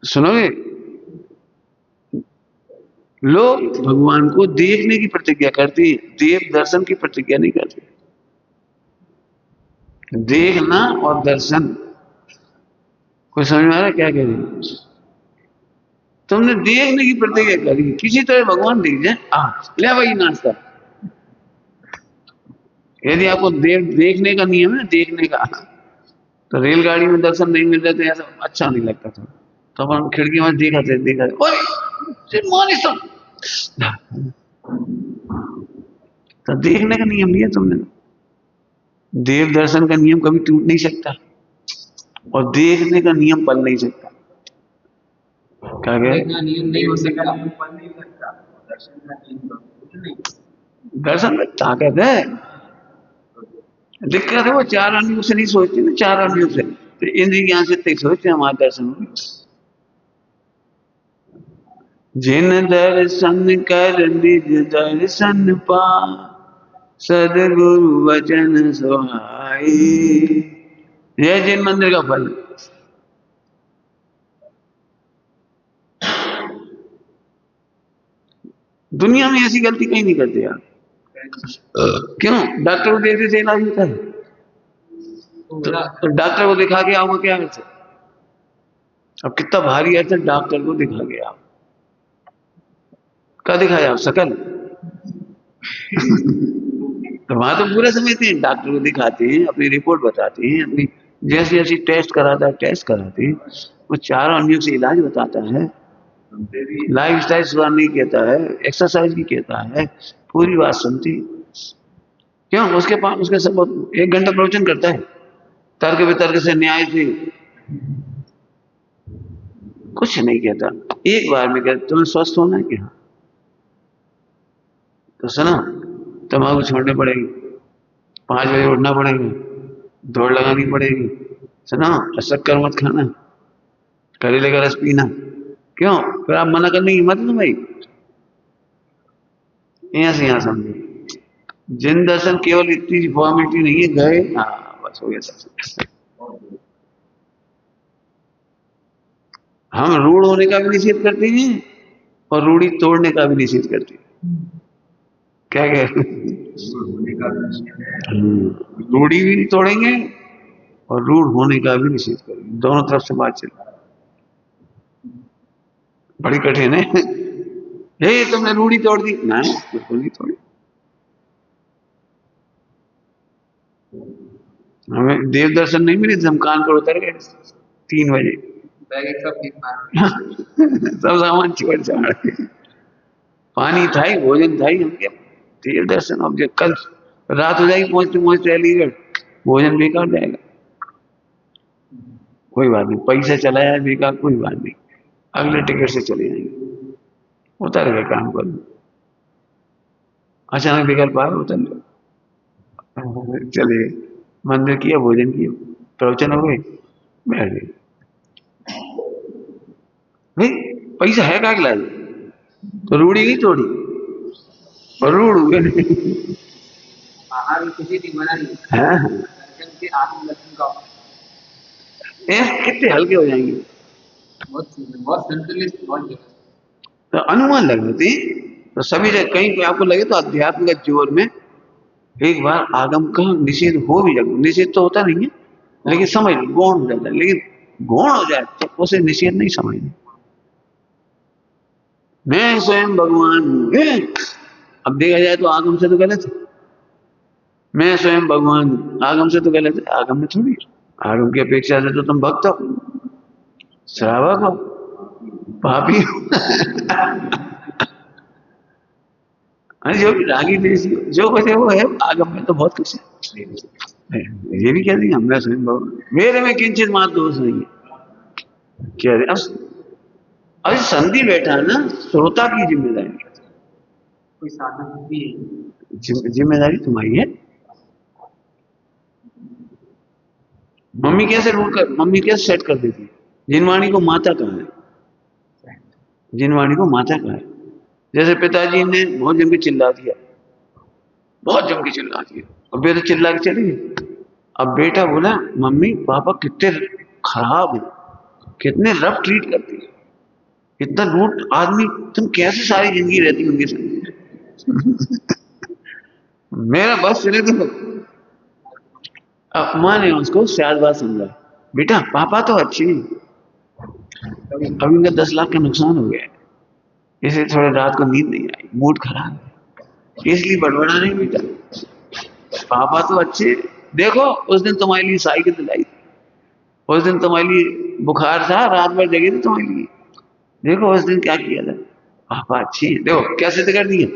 सुनोगे, लोग भगवान को देखने की प्रतिज्ञा करते, देव दर्शन की प्रतिज्ञा नहीं करते। देखना और दर्शन, कोई समझ में आ रहा है क्या कह रही? तुमने देखने की प्रतिज्ञा करी, किसी तरह भगवान दिख जाए, ले भाई नाश्ता। यदि आपको देखने का नियम है, देखने का, तो रेलगाड़ी में दर्शन नहीं मिल रहे थे ऐसा अच्छा नहीं लगता था, तो अपन खिड़की में देखा तो देखने का नियम लिया तुमने। देव दर्शन का नियम कभी टूट नहीं सकता और देखने का नियम पल नहीं सकता। क्या कह? नियम नहीं हो सकता, दर्शन में ताकत है। दिक्कत है वो चार आदमियों से नहीं सोचती ना, चार आदमियों से तो इंद्रिय ज्ञान से तक सोचते हमारे दर्शन में। जिन दर्शन कर निज दर्शन पा, सदगुरु वचन सुहाई। यह जिन मंदिर का फल। दुनिया में ऐसी गलती कहीं नहीं करते यार। क्यों? डॉक्टर को देखने से इलाज होता है? तो डॉक्टर को दिखा के आओगे क्या अर्थ है? अब कितना भारी अर्थ है डॉक्टर को दिखा के आओ। क्या दिखाया आप? शकल। तो वहां तो पूरा समझते हैं, डॉक्टर को दिखाते हैं, अपनी रिपोर्ट बताते हैं, अपनी जैसी जैसी टेस्ट कराता है टेस्ट कराते हैं, वो चारों अंगों से इलाज बताता है, लाइफ स्टाइल सुधारने की कहता है, एक्सरसाइज की कहता है, पूरी बात सुनती। क्यों? उसके पास उसके सब 1 घंटा प्रवचन करता है, तर्क वितर्क से, न्याय से, कुछ नहीं कहता। एक बार में कहता तुम्हें स्वस्थ होना है क्या? तो सुनो, तंबाकू छोड़नी पड़ेगी, 5 बजे उठना पड़ेगा, दौड़ लगानी पड़ेगी, सुनो शक्कर मत खाना, करेले का रस पीना। क्यों? फिर आप मना करने की हिम्मत है भाई? यहाँ से यहाँ समझे, जिन दर्शन केवल इतनी फॉर्मेलिटी नहीं है, गए बस हो गया सब। हम रूढ़ होने का भी निषेध करते हैं और रूढ़ी तोड़ने का भी निषेध करते हैं। क्या कह रूढ़ी भी नहीं तोड़ेंगे और रूढ़ होने का भी निषेध करेंगे, दोनों तरफ से बात चल रही है। बड़ी कठिन है। हे तुमने रूढ़ी तोड़ दी? नहीं बिल्कुल नहीं तोड़ी। हमें देव दर्शन नहीं मिले तो हम कानपुर उतर गए 3 बजे। सब सामान छोड़ छाड़ के, पानी था ही, भोजन था ही, हम क्या देव दर्शन। अब जब कल रात हो जाएगी पहुंचते पहुंचते अलीगढ़, भोजन बेकार जाएगा। कोई बात नहीं, पैसा चला जाए बेकार, कोई बात नहीं, अगले टिकट से चले जाएंगे, उतर गए काम कर, अचानक विकल्प आया उतर लो, चले गए, मंदिर किया, भोजन किया, प्रवचन हो गए, बैठ गए। भाई पैसा है का गिला, तो रूढ़ी नहीं तोड़ी, और रूढ़ हुए नहीं। बाहर किसी ने मना नहीं, हाँ, दर्शन के आत्मदर्शन का कितने हल्के हो जाएंगे, बहुत सुंदर, बहुत संतुलित, बहुत जगह। तो अनुमान लगाते तो सभी जगह कहीं पे आपको लगे तो अध्यात्म का जोर में एक बार आगम का निषेध हो भी जाए, निषेध तो होता नहीं है लेकिन समझ लो गौण हो जाता है, लेकिन गौण हो जाए तो उसे निषेध नहीं समझना, मैं स्वयं भगवान हूं, अब देखा जाए तो आगम से तो गलत है, मैं स्वयं भगवान हूं, आगम से तो गलत है, आगम में थोड़ी, आगम की अपेक्षा से तो तुम भक्त हो, श्रावक हो, पापी हो। जो भी रागी देसी हो, जो कुछ है वो है, आगम में तो बहुत कुछ है, ये भी कह देंगे मैं स्वयं भगवान, मेरे में किंचित मात्र दोष नहीं है, कह रहे अभी संधि बैठा है ना, श्रोता की जिम्मेदारी, कोई साधन भी है। जिम्मेदारी तुम्हारी है। मम्मी कैसे रूल कर, मम्मी कैसे सेट कर देती है, जिनवाणी को माता कहा है, जिनवाणी को माता कहा है, जैसे पिताजी ने बहुत जम के चिल्ला दिया, बहुत जम के चिल्ला दिया, और बेटा चिल्ला के चले गए, अब बेटा बोला मम्मी पापा कितने खराब है, कितने रफ ट्रीट करते हैं, इतना रूट आदमी, तुम कैसे सारी जिंदगी रहती उनके साथ। मेरा बस चले तो अपमान है, उसको शायद बात समझा, बेटा पापा तो अच्छी नहीं, अब इनका 10 लाख का नुकसान हो गया है, इसलिए थोड़ी रात को नींद नहीं आई, मूड खराब है, इसलिए बड़बड़ा नहीं बेटा, पापा तो अच्छे, देखो उस दिन तुम्हारे लिए साइकिल दिलाई, उस दिन तुम्हारे लिए बुखार था, रात भर जगे थे तुम्हारे लिए, देखो उस दिन क्या किया था, पापा अच्छी है, देखो क्या सिद्ध कर दिया,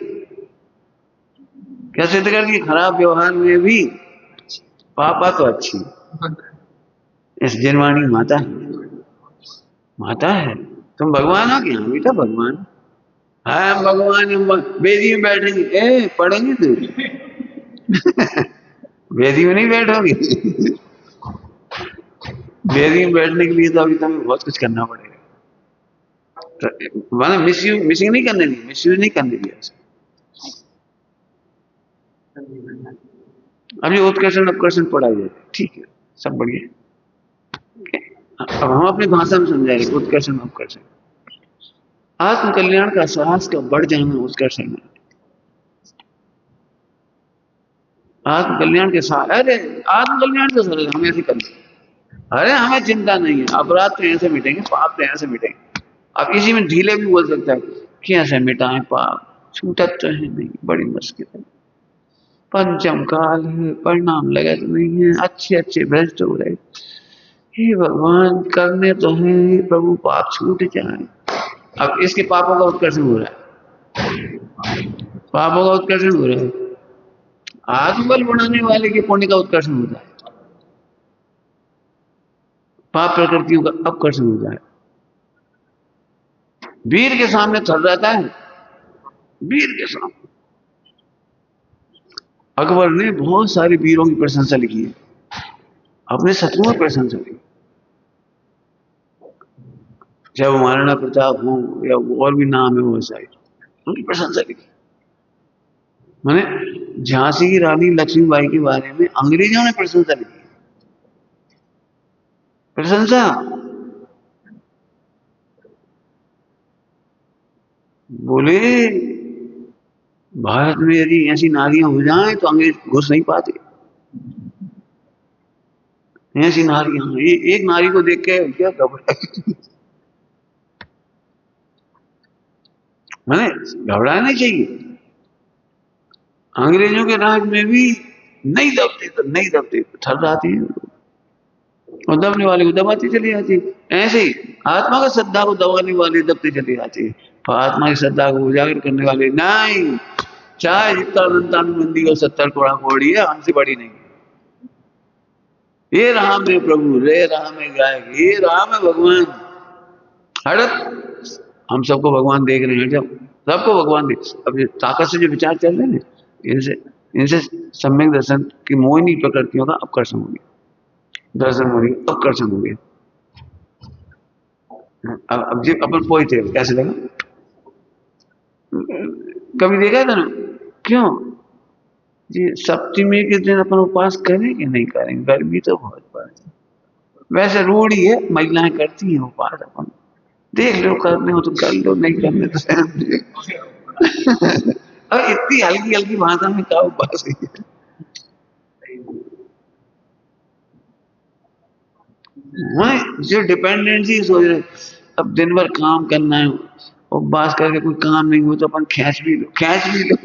क्या सिद्ध कर दिया, खराब व्यवहार में भी पापा तो अच्छी, इस जिनवाणी माता है, माता है, तुम भगवान हो क्या, बेटा भगवान, हाँ भगवान, वेदी में बैठेंगे, ए पढ़ेंगे तू, वेदी में नहीं बैठोगे, वेदी में बैठने के लिए तो अभी तुम्हें बहुत कुछ करना पड़ेगा, तो मैंने मिसिंग नहीं करने दी, मिसयूज नहीं करने दिया, अभी उत्कर्षण अपकर्षण पढ़ाई जाती, ठीक है सब बढ़िया, अब हम अपनी भाषा में समझाएंगे उत्कर्षण अपकर्षण, आत्म कल्याण का साहस का बढ़ जाना उत्कर्षण है, आत्म कल्याण के साथ, अरे आत्म कल्याण तो सर हम ऐसे कर, अरे हमें चिंता नहीं है, अपराध तो ऐसे मिटेंगे, पाप तो ऐसे मिटेंगे, अब इसी में ढीले भी बोल सकता है कि ऐसे मिटाएं पाप, छूटत तो है नहीं, बड़ी मुश्किल है, पंचम काल है, परिणाम लगा तो नहीं है, अच्छे अच्छे भ्रष्ट हो रहे, हे भगवान करने तो है प्रभु, पाप छूट जाए, अब इसके पापों का उत्कर्षण हो रहा है, पापों का उत्कर्षण हो रहा है, आत्मबल बढ़ाने वाले के पुण्य का उत्कर्षण होता है, पाप प्रकृतियों का अपकर्षण होता है, वीर के सामने थर जाता है, वीर के सामने, अकबर ने बहुत सारे वीरों की प्रशंसा लिखी है, अपने शत्रुओं की प्रशंसा लिखी, चाहे वो महाराणा प्रताप हो या और भी नाम है वो सारे, उनकी प्रशंसा लिखी, मैंने झांसी की रानी लक्ष्मीबाई के बारे में अंग्रेजों ने प्रशंसा लिखी, प्रशंसा, बोले भारत में यदि ऐसी नारियां हो जाएं तो अंग्रेज घुस नहीं पाते, ऐसी नारियां, एक नारी को देख के क्या घबराए, मैंने घबराना नहीं चाहिए, अंग्रेजों के राज में भी नहीं दबते तो नहीं दबते, थर जाते हैं, और दबने वाले को दबाते चले जाते, ऐसे ही आत्मा का श्रद्धा को दबाने वाले दबते चले जाते, आत्मा की श्रद्धा को उजागर करने वाले नहीं, चाहे जितना अनंतानुबंदी हो 70 कोड़ा कोड़ी है, हमसे बड़ी नहीं, ये रहा मेरे प्रभु, रे रहा मैं गायक, ये रहा मैं भगवान। हड़प, हम सबको भगवान देख रहे हैं, जब सबको भगवान देख। अब ये ताकत से जो विचार चल रहे हैं ना, इनसे इनसे सम्यक दर्शन की मोहिनी प्रकृतियों का अपकर्षण हो गया, दर्शन हो गया, अपकर्षण हो गया। अब जी अपन पोई थे, कैसे लगा? कभी देखा था ना? क्यों जी सप्तमी के दिन अपन उपवास करें कि नहीं करें? गर्मी तो बहुत पड़ रही है। वैसे रूढ़ी है, महिलाएं करती हैं उपवास, अपन देख लो, करने हो तो कर लो, नहीं करने तो सहन दे। और इतनी हल्की हल्की भाषा में क्या उपवास है? वही जो डिपेंडेंसी सोच रहे, अब दिन भर काम करना है, उपवास करके कोई काम नहीं हुआ तो अपन खींच भी लो, खींच भी लो।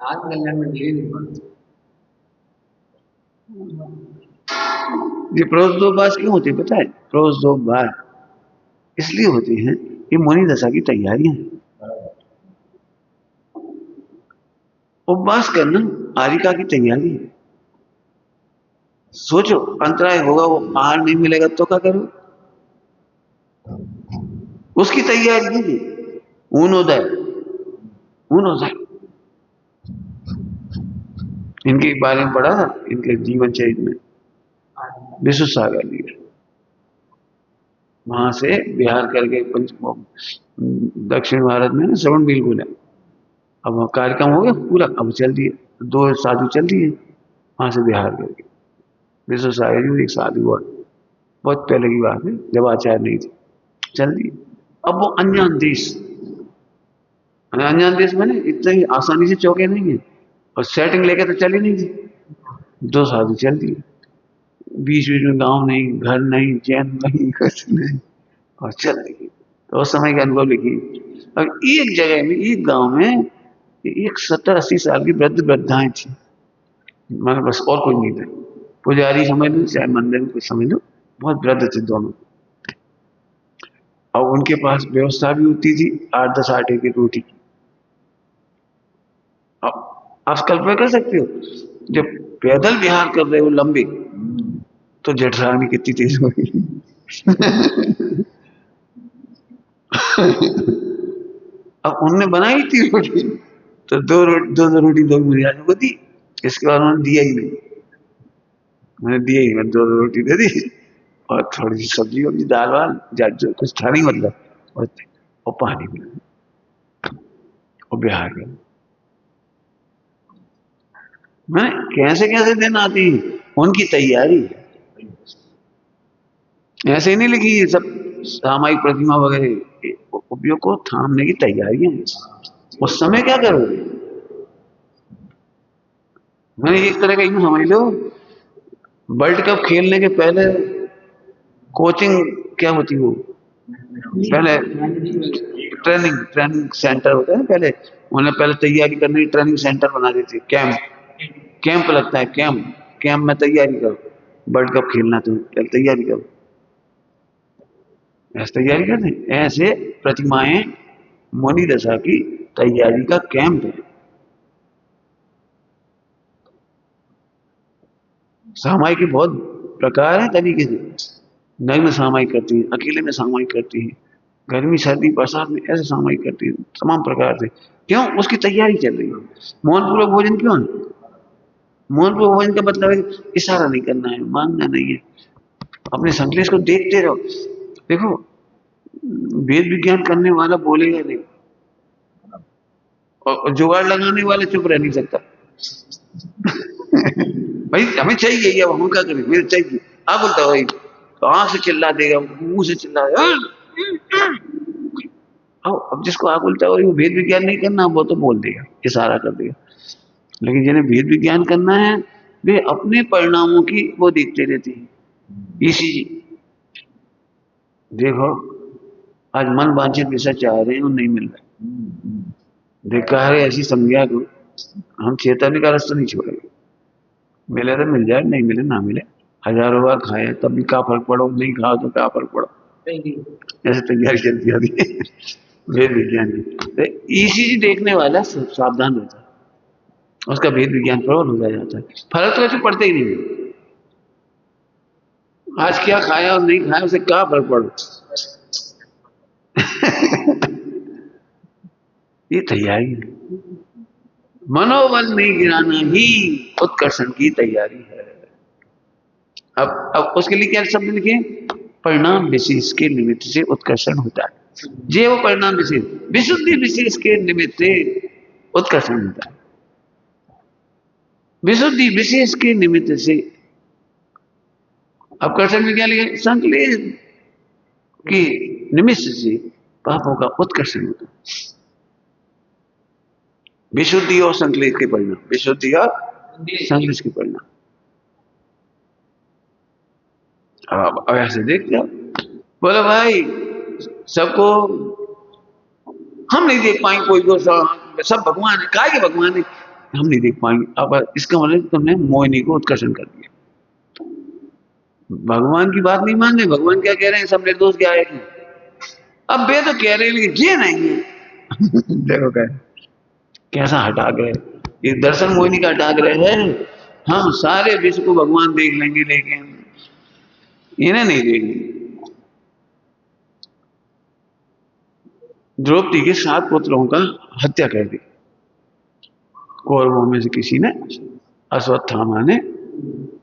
आज कल्याण में धीरे धीरे ये प्रोद्योगबाज क्यों होते हैं पता है? प्रोद्योगबाज इसलिए होते हैं, ये मोनी दशा की तैयारियां हैं। उपवास करना आरिका की तैयारी है। सोचो अंतराय होगा, वो आहार नहीं मिलेगा तो क्या करो? उसकी तैयारी कीजिए। ऊनोदय, ऊनोदय इनके बारे में पढ़ा था, इनके जीवन चरित्र में विश्व सागर लिया, वहां से बिहार करके दक्षिण भारत में श्रवण बिल्कुल है। अब वहाँ कार्यक्रम हो गया पूरा, अब चल दिए, 2 साधु चल दिए वहां से बिहार करके। विश्व सागर जी एक साधु हुआ, बहुत पहले की बात है, जब आचार्य नहीं थे, चल दिए। अब वो अनजान देश, अनजान देश मैंने इतना ही आसानी से चौके नहीं है, और सेटिंग लेके तो चली नहीं थी। 2 साधु चल दिए, बीच बीच में गांव नहीं, घर नहीं, चैन नहीं, कुछ नहीं, और चल दिए। तो उस समय का अनुभव लिखिए। अब एक जगह में, एक गांव में एक 70-80 साल की वृद्ध वृद्धाएं थी, मैंने बस और कोई नहीं था, पुजारी समझ लो चाहे मंदिर में कुछ समझ लो, बहुत वृद्ध थे दोनों। और उनके पास व्यवस्था भी होती थी 8-10 आटे की रोटी की। अब आप कल्पना कर सकते हो, जब पैदल विहार कर रहे हो लंबे, तो जेठरानी कितनी तेज होगी। अब उनने बनाई थी रोटी, तो 2 रोटी 2 मुरियारों को दी, इसके बाद उन्होंने दिया ही नहीं, मैंने दिया ही, मैं 2 रोटी दे दी और थोड़ी सी सब्जी वब्जी, दाल वाल, जो कुछ था नहीं मतलब, और पानी पिला और बिहार गया। मैं कैसे कैसे दिन आती, उनकी तैयारी है। ऐसे ही नहीं लिखी सब सामायिक प्रतिमा वगैरह, उपयोग को थामने की तैयारियां हैं। उस समय क्या करोगे? मैंने एक तरह का यूं समझ लो, वर्ल्ड कप खेलने के पहले कोचिंग क्या होती वो, पहले ट्रेनिंग ट्रेनिंग सेंटर होता है, पहले उन्हें पहले तैयारी करने की ट्रेनिंग सेंटर बना देते, कैंप, कैंप लगता है, कैंप, कैंप में तैयारी करो, वर्ल्ड कप खेलना तो पहले तैयारी करो। ऐसे तैयारी करते हैं, ऐसे प्रतिमाएं मोनी दशा की तैयारी का कैंप है। सामायिक के बहुत प्रकार है तरीके से, नग्न सामायिक करती है, अकेले में सामायिक करती है, गर्मी सर्दी बरसात में ऐसे सामायिक करती है, तमाम प्रकार से। क्यों? उसकी तैयारी चल रही है। मौनपूर्वक भोजन क्यों है? मौनपूर्वक भोजन का मतलब है इशारा नहीं करना है, मांगना नहीं है, अपने संकलेश को देखते रहो। देखो वेद विज्ञान करने वाला बोलेगा नहीं, और जुगाड़ लगाने वाले चुप रह नहीं सकता। भाई हमें चाहिए, ये हम क्या करें, मेरे चाहिए, आप बोलता भाई, तो आंख से चिल्ला देगा, मुंह से चिल्ला देगा। अब जिसको आग उल्टा हो रही, वो भेद विज्ञान नहीं करना, वो तो बोल देगा, इशारा कर देगा। लेकिन जिन्हें भेद विज्ञान करना है, वे अपने परिणामों की वो देखते रहते हैं। ईसीजी देखो, आज मन वांछित विषय चाह रहे हैं और नहीं मिल रहा, देखा है ऐसी संज्ञा को हम चेतन का रास्ता नहीं छोड़ेंगे। मिले तो मिल जाए, नहीं मिले ना मिले, हजारों बार खाए तब भी क्या फर्क पड़ो, नहीं खाओ तो क्या फर्क पड़ो, ऐसे तैयारी चलती आती है। वेद विज्ञान की ईसीजी देखने वाला सावधान रहता है, उसका वेद विज्ञान प्रबल हो जाता है। फर्क तो ऐसे पड़ते ही नहीं है। आज क्या खाया और नहीं खाया उसे क्या फर्क पड़ो। ये तैयारी है। मनोबल नहीं गिराना ही उत्कर्षण की तैयारी है। अब उसके लिए क्या शब्द लिखे? परिणाम विशेष के निमित्त से उत्कर्षण होता है। जे वो परिणाम विशेष, विशुद्धि विशेष के निमित्त से उत्कर्षण होता है। विशुद्धि विशेष के निमित्त से। अब कर्षण में क्या लिखे? संकलेश की निमित्त से पापों का उत्कर्षण होता है। विशुद्धि और संकलेश के परिणाम, विशुद्धि और संकलेश के परिणाम। अब ऐसे देख जाओ, बोलो भाई सबको हम नहीं देख पाएंगे, कोई को सब भगवान है, काय के भगवान है, हम नहीं देख पाएंगे। अब इसका मतलब तुमने मोहिनी को उत्कर्षण कर दिया। भगवान की बात नहीं मान रहे। भगवान क्या कह रहे हैं? सब निर्दोष क्या है? अब वे तो कह रहे हैं लेकिन ये नहीं है। देखो कैसा हटा गए ये दर्शन मोहिनी का हटा रहे हैं। हम सारे विश्व को भगवान देख लेंगे लेकिन इन्हें नहीं देंगे। द्रौपदी के 7 पुत्रों का हत्या कर दी कौरवों में से किसी ने। अश्वत्थामा ने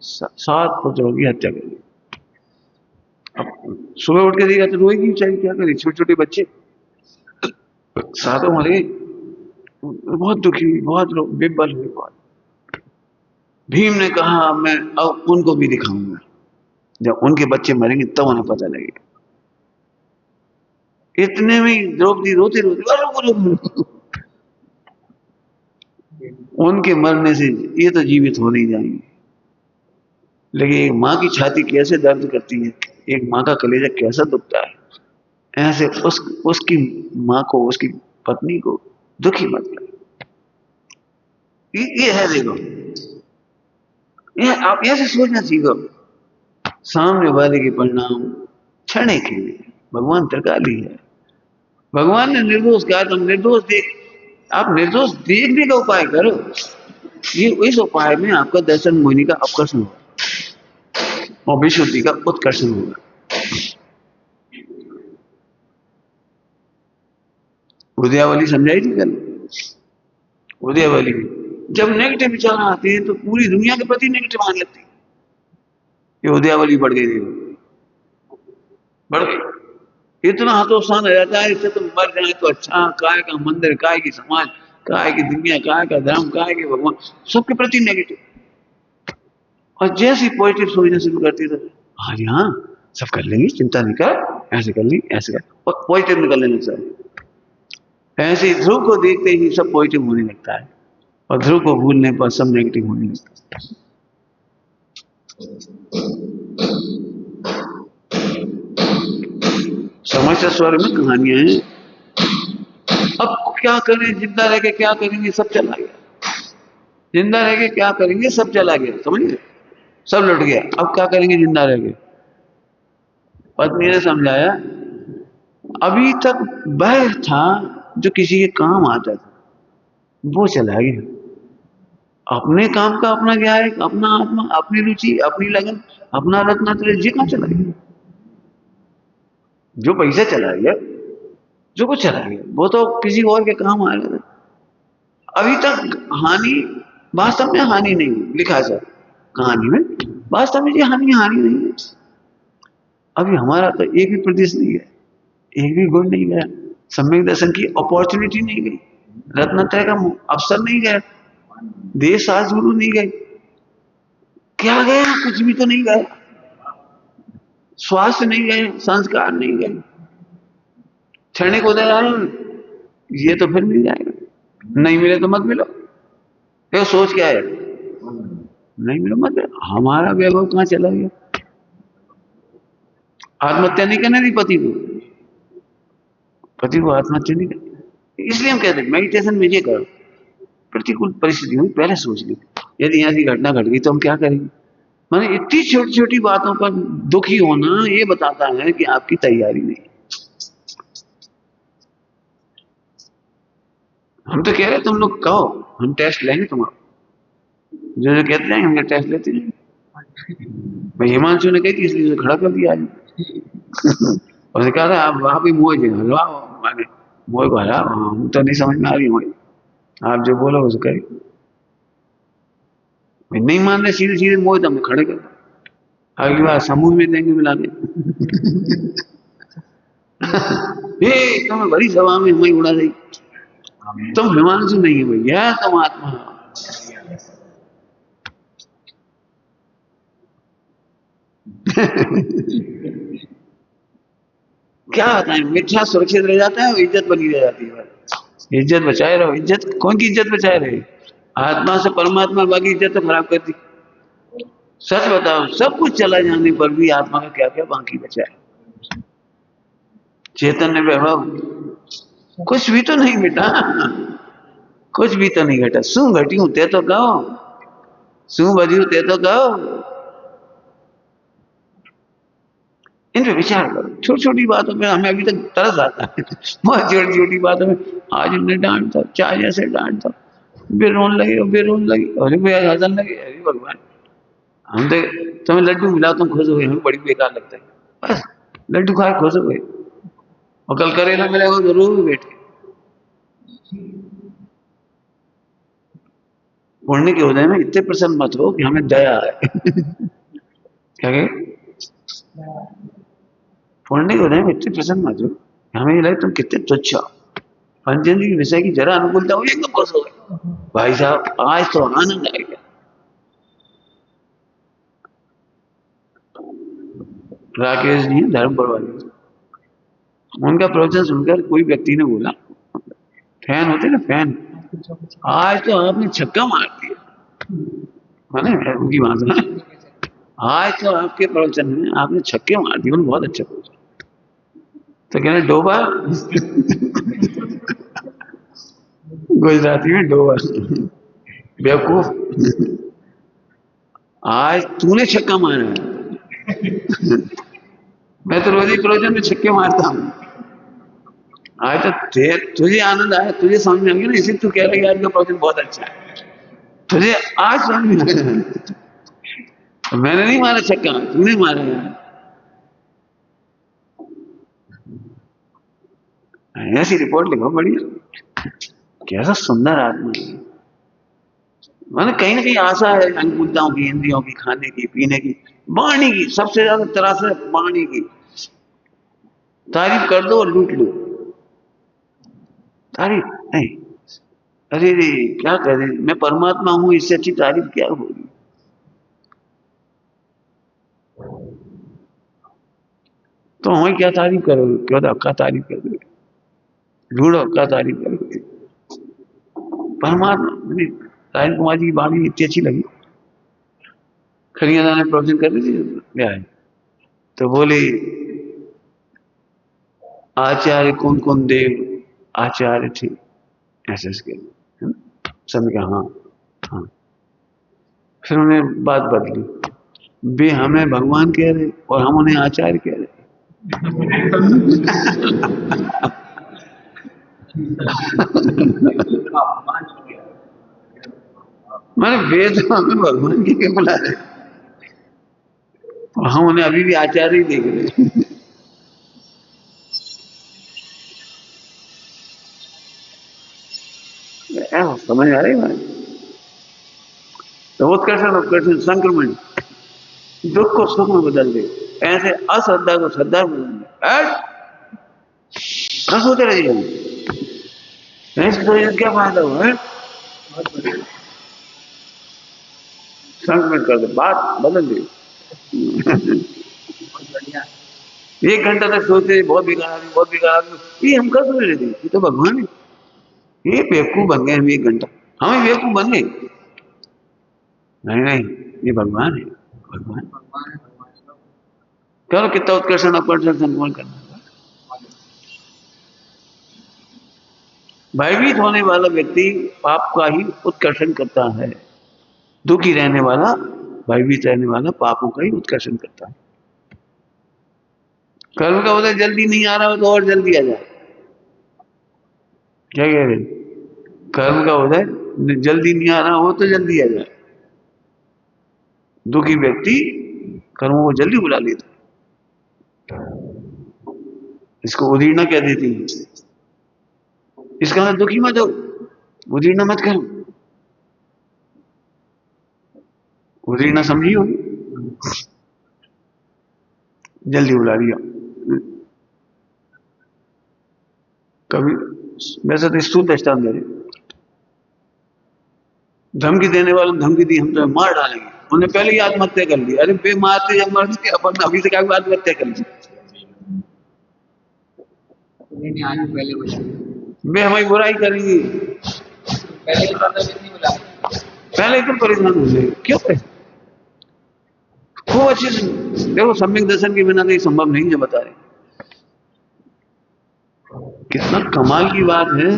7 पुत्रों की हत्या कर दी। अब सुबह उठ के देखा तो रोएगी चाहिए, क्या करें, छोटे छोटे बच्चे 7 मर गए। बहुत दुखी हुई, बहुत विब्बल हुई। बहुत भीम ने कहा मैं अब उनको भी दिखाऊंगा, जब उनके बच्चे मरेंगे तब उन्हें पता लगेगा। इतने में द्रौपदी रोते रोते उनके मरने से ये तो जीवित हो नहीं जाएंगे। लेकिन एक माँ की छाती कैसे दर्द करती है, एक माँ का कलेजा कैसा दुखता है, ऐसे उसकी माँ को, उसकी पत्नी को दुखी मत कर। ये है, देखो ये आप ऐसे सोचना सीखो। सामने वाले के परिणाम क्षण के लिए। भगवान त्रिकाली है। भगवान ने निर्दोष कहा, तुम निर्दोष देख, आप निर्दोष देखने का उपाय करो। ये इस उपाय में आपका दर्शन मोहिनी का अपकर्षण होगा और विशुद्धि का उत्कर्षण होगा। उदयावली समझाई थी कल। उदयावली जब नेगेटिव विचार आते हैं तो पूरी दुनिया के प्रति नेगेटिव आने लगती है। ये उदयावली बढ़ गई, बढ़ गई। इतना हतोत्साहन हो जाता है, इससे तो मर जाए तो अच्छा। काय का मंदिर, काय की समाज, काय की दुनिया, काय का धर्म, काय के भगवान, सबके प्रति नेगेटिव। और जैसी पॉजिटिव सोचना शुरू करती है, हाँ जी हाँ सब कर लेंगे, चिंता नहीं कर, ऐसे कर ली, ऐसे कर, और पॉजिटिव निकल लेना चाहिए। ऐसे ध्रुव को देखते ही सब पॉजिटिव होने लगता है और ध्रुव को भूलने पर सब नेगेटिव होने लगता है। समस्या स्वर में कहानियां हैं। अब क्या करें, जिंदा रह के क्या करेंगे, सब चला गया। जिंदा रह के क्या करेंगे, सब चला गया, समझिए, सब लुट गया। अब क्या करेंगे जिंदा रह के? पत्नी ने समझाया, अभी तक वह था जो किसी के काम आता था, वो चला गया। अपने काम का अपना क्या है, अपना आत्मा, अपनी रुचि, अपनी लगन, अपना रत्नात्रय, जी कहां चला गया? जो पैसा चला गया, जो कुछ चला गया, वो तो किसी और के काम आ रहा था। अभी तक हानि वास्तव में हानि नहीं लिखा सर कहानी में, वास्तव में ये हानि नहीं है। अभी हमारा तो एक भी प्रदेश नहीं गया, एक भी गुण नहीं गया, सम्यक दर्शन की अपॉर्चुनिटी नहीं गई, रत्नत्रय का अवसर नहीं गया, देश शास्त्र गुरु नहीं गए, क्या गया? कुछ भी तो नहीं गया। स्वास्थ्य नहीं गए, संस्कार नहीं गए, क्षणिक उदाहरण, ये तो फिर मिल जाएगा, नहीं मिले तो मत मिलो। तो सोच क्या है, नहीं मिलो मत मिलो। हमारा वैभव कहां चला गया? आत्महत्या नहीं करने दी पति को आत्महत्या नहीं करनी। इसलिए हम कहते हैं मेडिटेशन में ये करो, प्रतिकूल परिस्थिति हुई पहले सोच ली, यदि यहाँ की घटना घट गई तो हम क्या करेंगे। माने इतनी छोटी छोटी बातों पर दुखी होना ये बताता है कि आपकी तैयारी नहीं। हम तो कह रहे तुम लोग कहो, हम टेस्ट लेंगे तुम्हारा, जो जो कहते हैं हमने टेस्ट लेते हैं। भाई हिमांशु ने कही थी इसलिए खड़ा कर दिया आज। उसने कहा था आप वहां पे मोह जी हलवाओ, माने मोह को हराओ। हम तो नहीं समझ में आ रही मोह, आप जो बोलो उसको करें। भाई नहीं मान रहे सीधे सीधे मोह, तो हम खड़े कर दो। अगली बार समूह में देंगे मिला के। ये तुम्हें बड़ी सभा में हमें उड़ा दी, तुम हिमांशु नहीं है भैया, तुम आत्मा हो। क्या होता है, मिथ्या सुरक्षित रह जाता है और इज्जत बनी रह जाती है। इज्जत बचाए रहो। इज्जत कौन की इज्जत बचाए रहे? आत्मा से परमात्मा, बाकी इज्जत तो खराब कर दी। सच बताओ, सब कुछ चला जाने पर भी आत्मा का क्या क्या बाकी बचा है? चैतन्य वैभव कुछ भी तो नहीं बेटा, कुछ भी तो नहीं घटा। शू घटी ते तो कहो, शू बजी ते तो कहो। इन पे विचार करो। छोटी छोटी बातों में हमें अभी तक तरस आता है। बहुत छोटी छोटी बातों में आज इनने डांट था, चाय जैसे डांट था, बेरोन लगे और बेरोन लगी, अरे भैया हसन लगे। अरे भगवान, हम तो तुम्हें लड्डू मिला तुम खुश हो गए, हमें बड़ी बेकार लगता है। बस लड्डू खाए खुश हो गए, और कल करेला मिलेगा तो रो भी बैठे। पुण्य के उदय में इतने प्रसन्न मत हो कि हमें दया है। क्या कहे? पुण्य के उदय में इतने प्रसन्न मत हो कि हमें ये लगे तुम कितने तुच्छ हो। पंचेंद्र के विषय की जरा अनुकूलता हुई एकदम खुश हो गए। भाई साहब आज तो आनंद आएगा। राकेश जी धर्म प्रवादी, उनका प्रवचन सुनकर कोई व्यक्ति ने बोला, फैन होते ना फैन, आज तो आपने छक्का मार दिया। माने उनकी भाषा, आज तो आपके प्रवचन में आपने छक्के मार दिए, बहुत अच्छा प्रवचन। तो कहने डोबा, गुजराती में डोबा, बेवकूफ, आज तूने छक्का मारा है। मैं तो रोज ही प्रवचन में छक्के मारता हूँ। आज तो तुझे आनंद आया, तुझे समझ में आ गया ना, इसी तू कह रहा है आज का प्रवचन बहुत अच्छा है। तुझे आज समझ में आया। मैंने नहीं मारा छक्का, तूने मारा यार। ऐसी रिपोर्ट लिखो बढ़िया, कैसा सुंदर आदमी है। मैंने कहीं ना कहीं आशा है अनुकूलताओं की, इंद्रियों की, खाने की, पीने की, वाणी की। सबसे ज्यादा त्रास है वाणी की। तारीफ कर दो और लूट लो। तारीफ नहीं, अरे रे क्या करें, मैं परमात्मा हूं, इससे अच्छी तारीफ क्या होगी। तो हमें क्या तारीफ करोगे? क्यों तो अक्का तारीफ कर दोगे, ढूंढो अक्का तारीफ करोगे। परमात्मा राजन कुमार जी की वाणी इतनी अच्छी लगी। खड़िया ने प्रवचन कर रही थी क्या है, तो बोली आचार्य कौन कौन देव आचार्य थे, ऐसे है ना। सब कहा हाँ हाँ। फिर उन्हें बात बदली, वे हमें भगवान कह रहे और हम उन्हें आचार्य कह रहे। मैंने वे तो हमें भगवान की क्यों बुला रहे, और हम उन्हें अभी भी आचार्य ही देख रहे। समझ आ रही बात? तो उत्कर्षण उत्कर्षण संक्रमण दुख को सुख में बदल दे, ऐसे अश्रद्धा को श्रद्धा में बदल दे। सोच रही है क्या फायदा हुआ? संक्रमण कर दे, बात बदल दे। 1 घंटा तक सोचते बहुत बेकार आदमी, बहुत बेकार आदमी, ये हम कर सोच रहे थे, ये तो भगवान है। ये बेवकूफ बन गए हम, 1 घंटा हमें बेवकूफ बन गए। नहीं नहीं, ये भगवान है, भगवान। करो कितना उत्कर्षण अपकर्षण संक्रमण करना। भयभीत होने वाला व्यक्ति पाप का ही उत्कर्षण करता है। दुखी रहने वाला, भयभीत रहने वाला पापों का ही उत्कर्षण करता है। कर्म का उदय जल्दी नहीं आ रहा हो तो और जल्दी आ जाए। क्या कह रहे? कर्म का उदय जल्दी नहीं आ रहा हो तो जल्दी आ जाए। दुखी व्यक्ति कर्मों को जल्दी बुला लेता। इसको उदीर्णा कह देती है। इसका मतलब दुखी मत हो, उदीर्णा मत करो। उदीर्णा समझी हो, जल्दी बुला लिया। कभी वैसे तो स्थूल दृष्टांत दे रहे, धमकी देने वालों ने धमकी दी हम तो मार डालेंगे, उन्होंने पहले ही आत्महत्या कर ली। अरे बे मारते जब मरते अपन अभी से क्या आत्महत्या कर ली? बे हमारी बुराई करेंगी, पहले तो परेशान हो जाएगी। क्यों परेशान? खूब अच्छे से देखो, सम्यक दर्शन के बिना तो ये संभव नहीं जो बता रहे। कितना कमाल की बात है,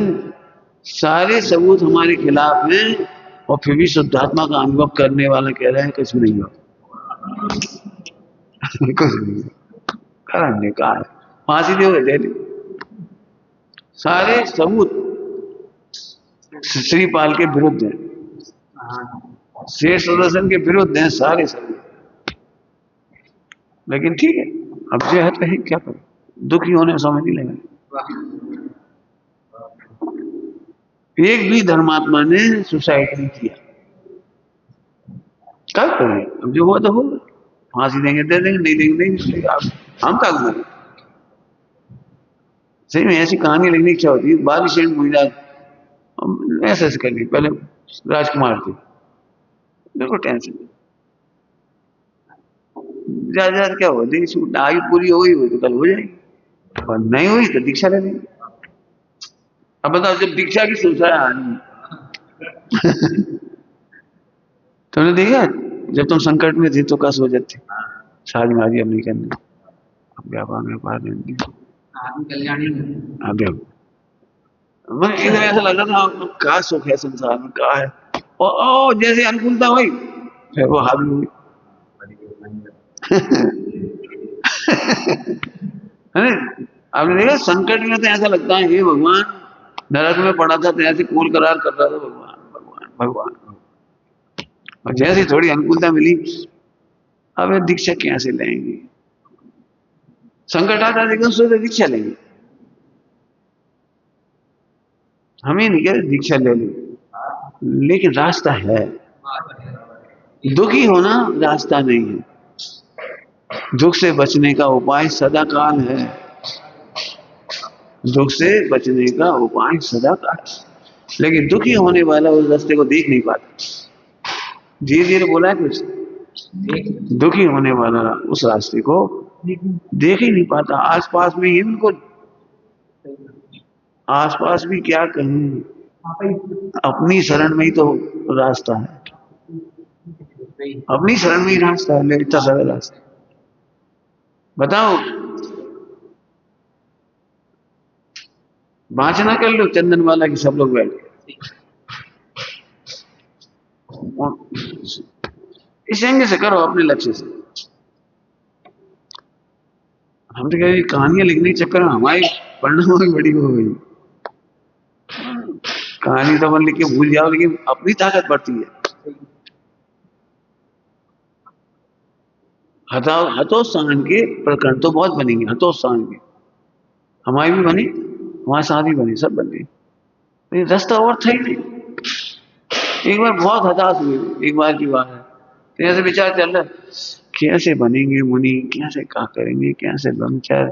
सारे सबूत हमारे खिलाफ हैं और फिर भी शुद्धात्मा का अनुभव करने वाला कह रहे हैं कुछ नहीं हो। कुछ नहीं कारण ने कहा, फांसी दे दे। सारे सबूत श्रीपाल के विरुद्ध हैं, शेष सुदर्शन के विरुद्ध हैं सारे सबूत। लेकिन ठीक है, अब जो है तो है, क्या करें, दुखी होने में समय नहीं लगा। एक भी धर्मात्मा ने सुसाइड नहीं किया। क्या करें, अब जो हुआ तो होगा, फांसी देंगे दे देंगे, नहीं देंगे नहीं। हम क्या करें? सही में ऐसी कहानी लिखने की इच्छा होती है। बारिश ऐसे कर ली पहले राजकुमार थे, बिल्कुल टेंशन ज्यादा क्या हो, देखिए आयु पूरी हो गई हो तो कल हो जाएगी, और नहीं हुई तो दीक्षा ले लेंगे। अब बताओ, जब दीक्षा की सोचा है आदमी तुमने देखा जब तुम संकट में थे तो क्या सोचे थे, शादी मारी अब नहीं करनी, अब व्यापार व्यापार आगे। मैं एकदम ऐसा लग रहा था क्या सुख है संसार में, क्या है, और जैसे अनुकूलता हुई फिर वो हावी हुई। आपने देखा संकट में तो ऐसा लगता है हे भगवान, नरक में पड़ा था तो ऐसे कूल करार कर रहा था भगवान भगवान भगवान, और जैसे थोड़ी अनुकूलता मिली अब दीक्षा कैसे लेंगे, संकट आता देखो सोचे दीक्षा लेंगे। हमें नहीं कहते दीक्षा ले ली, लेकिन रास्ता है। दुखी होना रास्ता नहीं है, दुख से बचने का उपाय सदा काल है। दुख से बचने का उपाय सदा काल, लेकिन दुखी होने वाला उस रास्ते को देख नहीं पाता। धीरे धीरे बोला है कुछ, दुखी होने वाला उस रास्ते को देख ही नहीं पाता। आसपास में ही बिल्कुल, आसपास भी क्या कहें, अपनी शरण में ही तो रास्ता है, अपनी शरण में ही रास्ता है, इतना सारा रास्ता। बताओ, वाचना कर लो चंदन वाला की सब लोग बैठ इस एंगल से करो अपने लक्ष्य से। हम तो कह रहे कहानियां लिखने के चक्कर में हमारी पढ़ना बड़ी हो गई। कहानी तो अपन लिख के भूल जाओ, लेकिन अपनी ताकत बढ़ती है। हतोत्साहन के प्रकरण तो बहुत बनेंगे, हतोत्साहन के हमारी भी बनी, हमारे साथ भी बनी, सब बन गई, रास्ता और था ही नहीं। एक बार बहुत हताश हुए, एक बार की बात है, तो ऐसे विचार चल रहा कैसे बनेंगे मुनि, कैसे क्या करेंगे, कैसे ब्रह्मचार,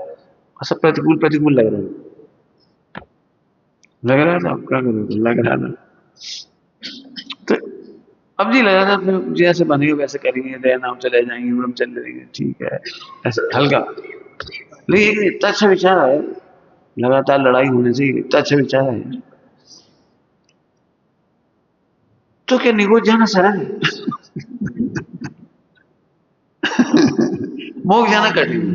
सब प्रतिकूल प्रतिकूल लग रहा था। क्या करोगे, लग रहा था तो अब जी लग रहा था फिर जैसे बनेंगे वैसे करेंगे, रहना हम चले जाएंगे, हम चले जाएंगे, ठीक है ऐसे हल्का। लेकिन इतना अच्छा विचार है, लगातार लड़ाई होने से इतना अच्छा विचार है तो क्या निगोज जाना सरल है? मोक्ष जाना कठिन है,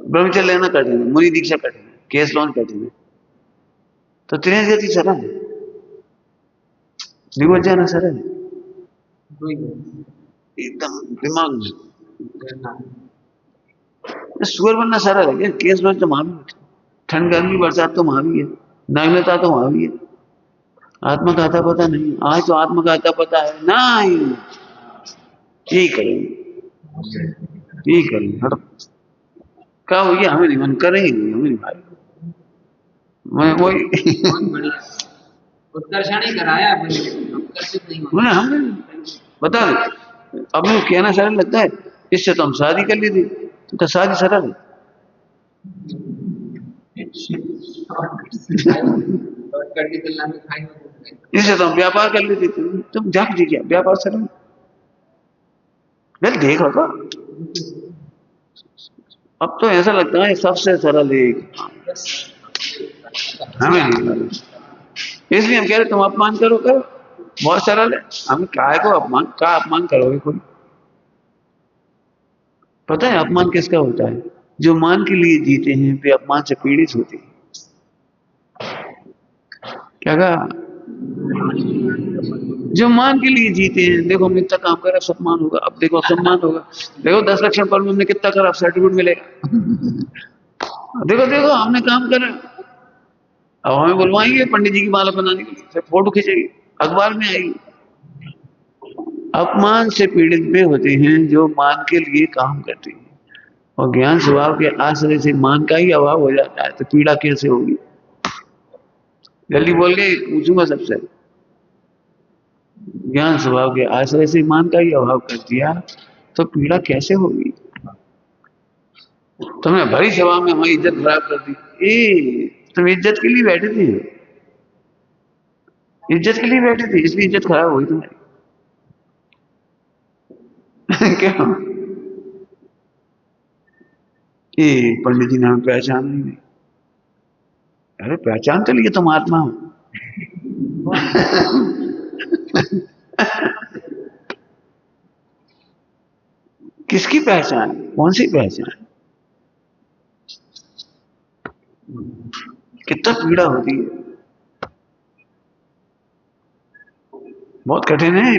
ब्रह्मचर्य लेना कठिन है, मुनि दीक्षा कठिन है, केस लॉन्च कठिन है, तो त्रिनेश गति सरल है, निगोज जाना सरल है एकदम दिमाग में। सुअर बनना सरल है क्या? केस लॉन्च तो वहां भी, ठंड गर्मी बरसात तो वहां भी है, नग्नता तो वहां भी है, आत्मा का आता पता नहीं। आज तो आत्मा का आता पता है नहीं, यही करेंगे, यही करेंगे, हटो। क्या हो गया, हमें नहीं मन करेंगे, हमें नहीं भाई, मैं वही बहुत बढ़िया उत्कर्षण ही कराया अपने उत्कर्षित नहीं होना। मैंने हमने बता दे, अब मुझे कहना सरल लगता है, इससे तो हम शादी कर ली थी, तो क्या शादी सरल है? शॉर्टकट की तुलना में खाई में घूम गए। इससे तो हम व्यापार कर लेते थे, तुम जाग जी क्या व्यापार सरल? मैं देखा था, अब तो ऐसा लगता है सबसे सरल है, हमें नहीं मालूम। इसलिए हम कह रहे तुम अपमान करो करो, बहुत सरल है, हम काय को अपमान का अपमान करोगे कोई? पता है अपमान किसका होता है? जो मान के लिए जीते हैं वे अपमान से पीड़ित होते हैं। क्या कहा? जो मान के लिए जीते हैं, देखो हमने इतना काम करा, सम्मान होगा, अब देखो सम्मान होगा, देखो 10 लक्षण पर में हमने कितना करा, सर्टिफिकेट मिलेगा, देखो देखो हमने काम करा। अब हमें बुलवाएंगे पंडित जी की माला बनाने के लिए, फिर फोटो खींचेगी, अखबार में आएगी। अपमान से पीड़ित वे होते हैं जो मान के लिए काम करते हैं, और ज्ञान स्वभाव के आश्रय से मान का ही अभाव हो जाता है, तो पीड़ा कैसे होगी? जल्दी बोल के पूछूंगा सबसे, ज्ञान स्वभाव के आश्रय से मान का ही अभाव कर दिया तो पीड़ा कैसे होगी? तुमने भरी सभा में हमारी इज्जत खराब कर दी। तुम इज्जत के लिए बैठे थे, इज्जत के लिए बैठे थे, इसलिए इज्जत खराब हुई तुम्हारी। क्या? ये पंडित जी ने हमें पहचान नहीं। अरे पहचान तो लिए, तुम आत्मा हो। किसकी पहचान? कौन सी पहचान? कितना पीड़ा होती है, बहुत कठिन है।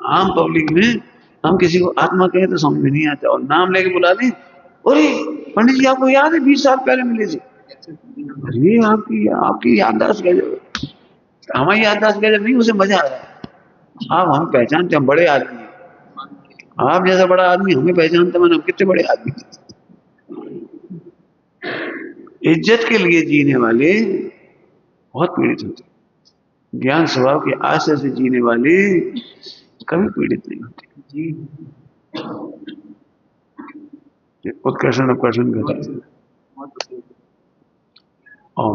आम पब्लिक में हम किसी को आत्मा कहें तो समझ में नहीं आता, और नाम लेके बुला दें, अरे पंडित जी आपको याद है 20 साल पहले मिले थे? अरे आपकी आपकी याददाश्त गजब है। हमारी याददाश्त गजब नहीं, उसे मजा आ रहा है। आप हम पहचानते, हम बड़े आदमी हैं, आप जैसा बड़ा आदमी हमें पहचानते, मैंने हम कितने बड़े आदमी हैं। इज्जत के लिए जीने वाले बहुत पीड़ित होते हैं, ज्ञान स्वभाव के आश्रय से जीने वाले कभी पीड़ित नहीं होते जी। उत्कर्षण उपकर्षण घटा और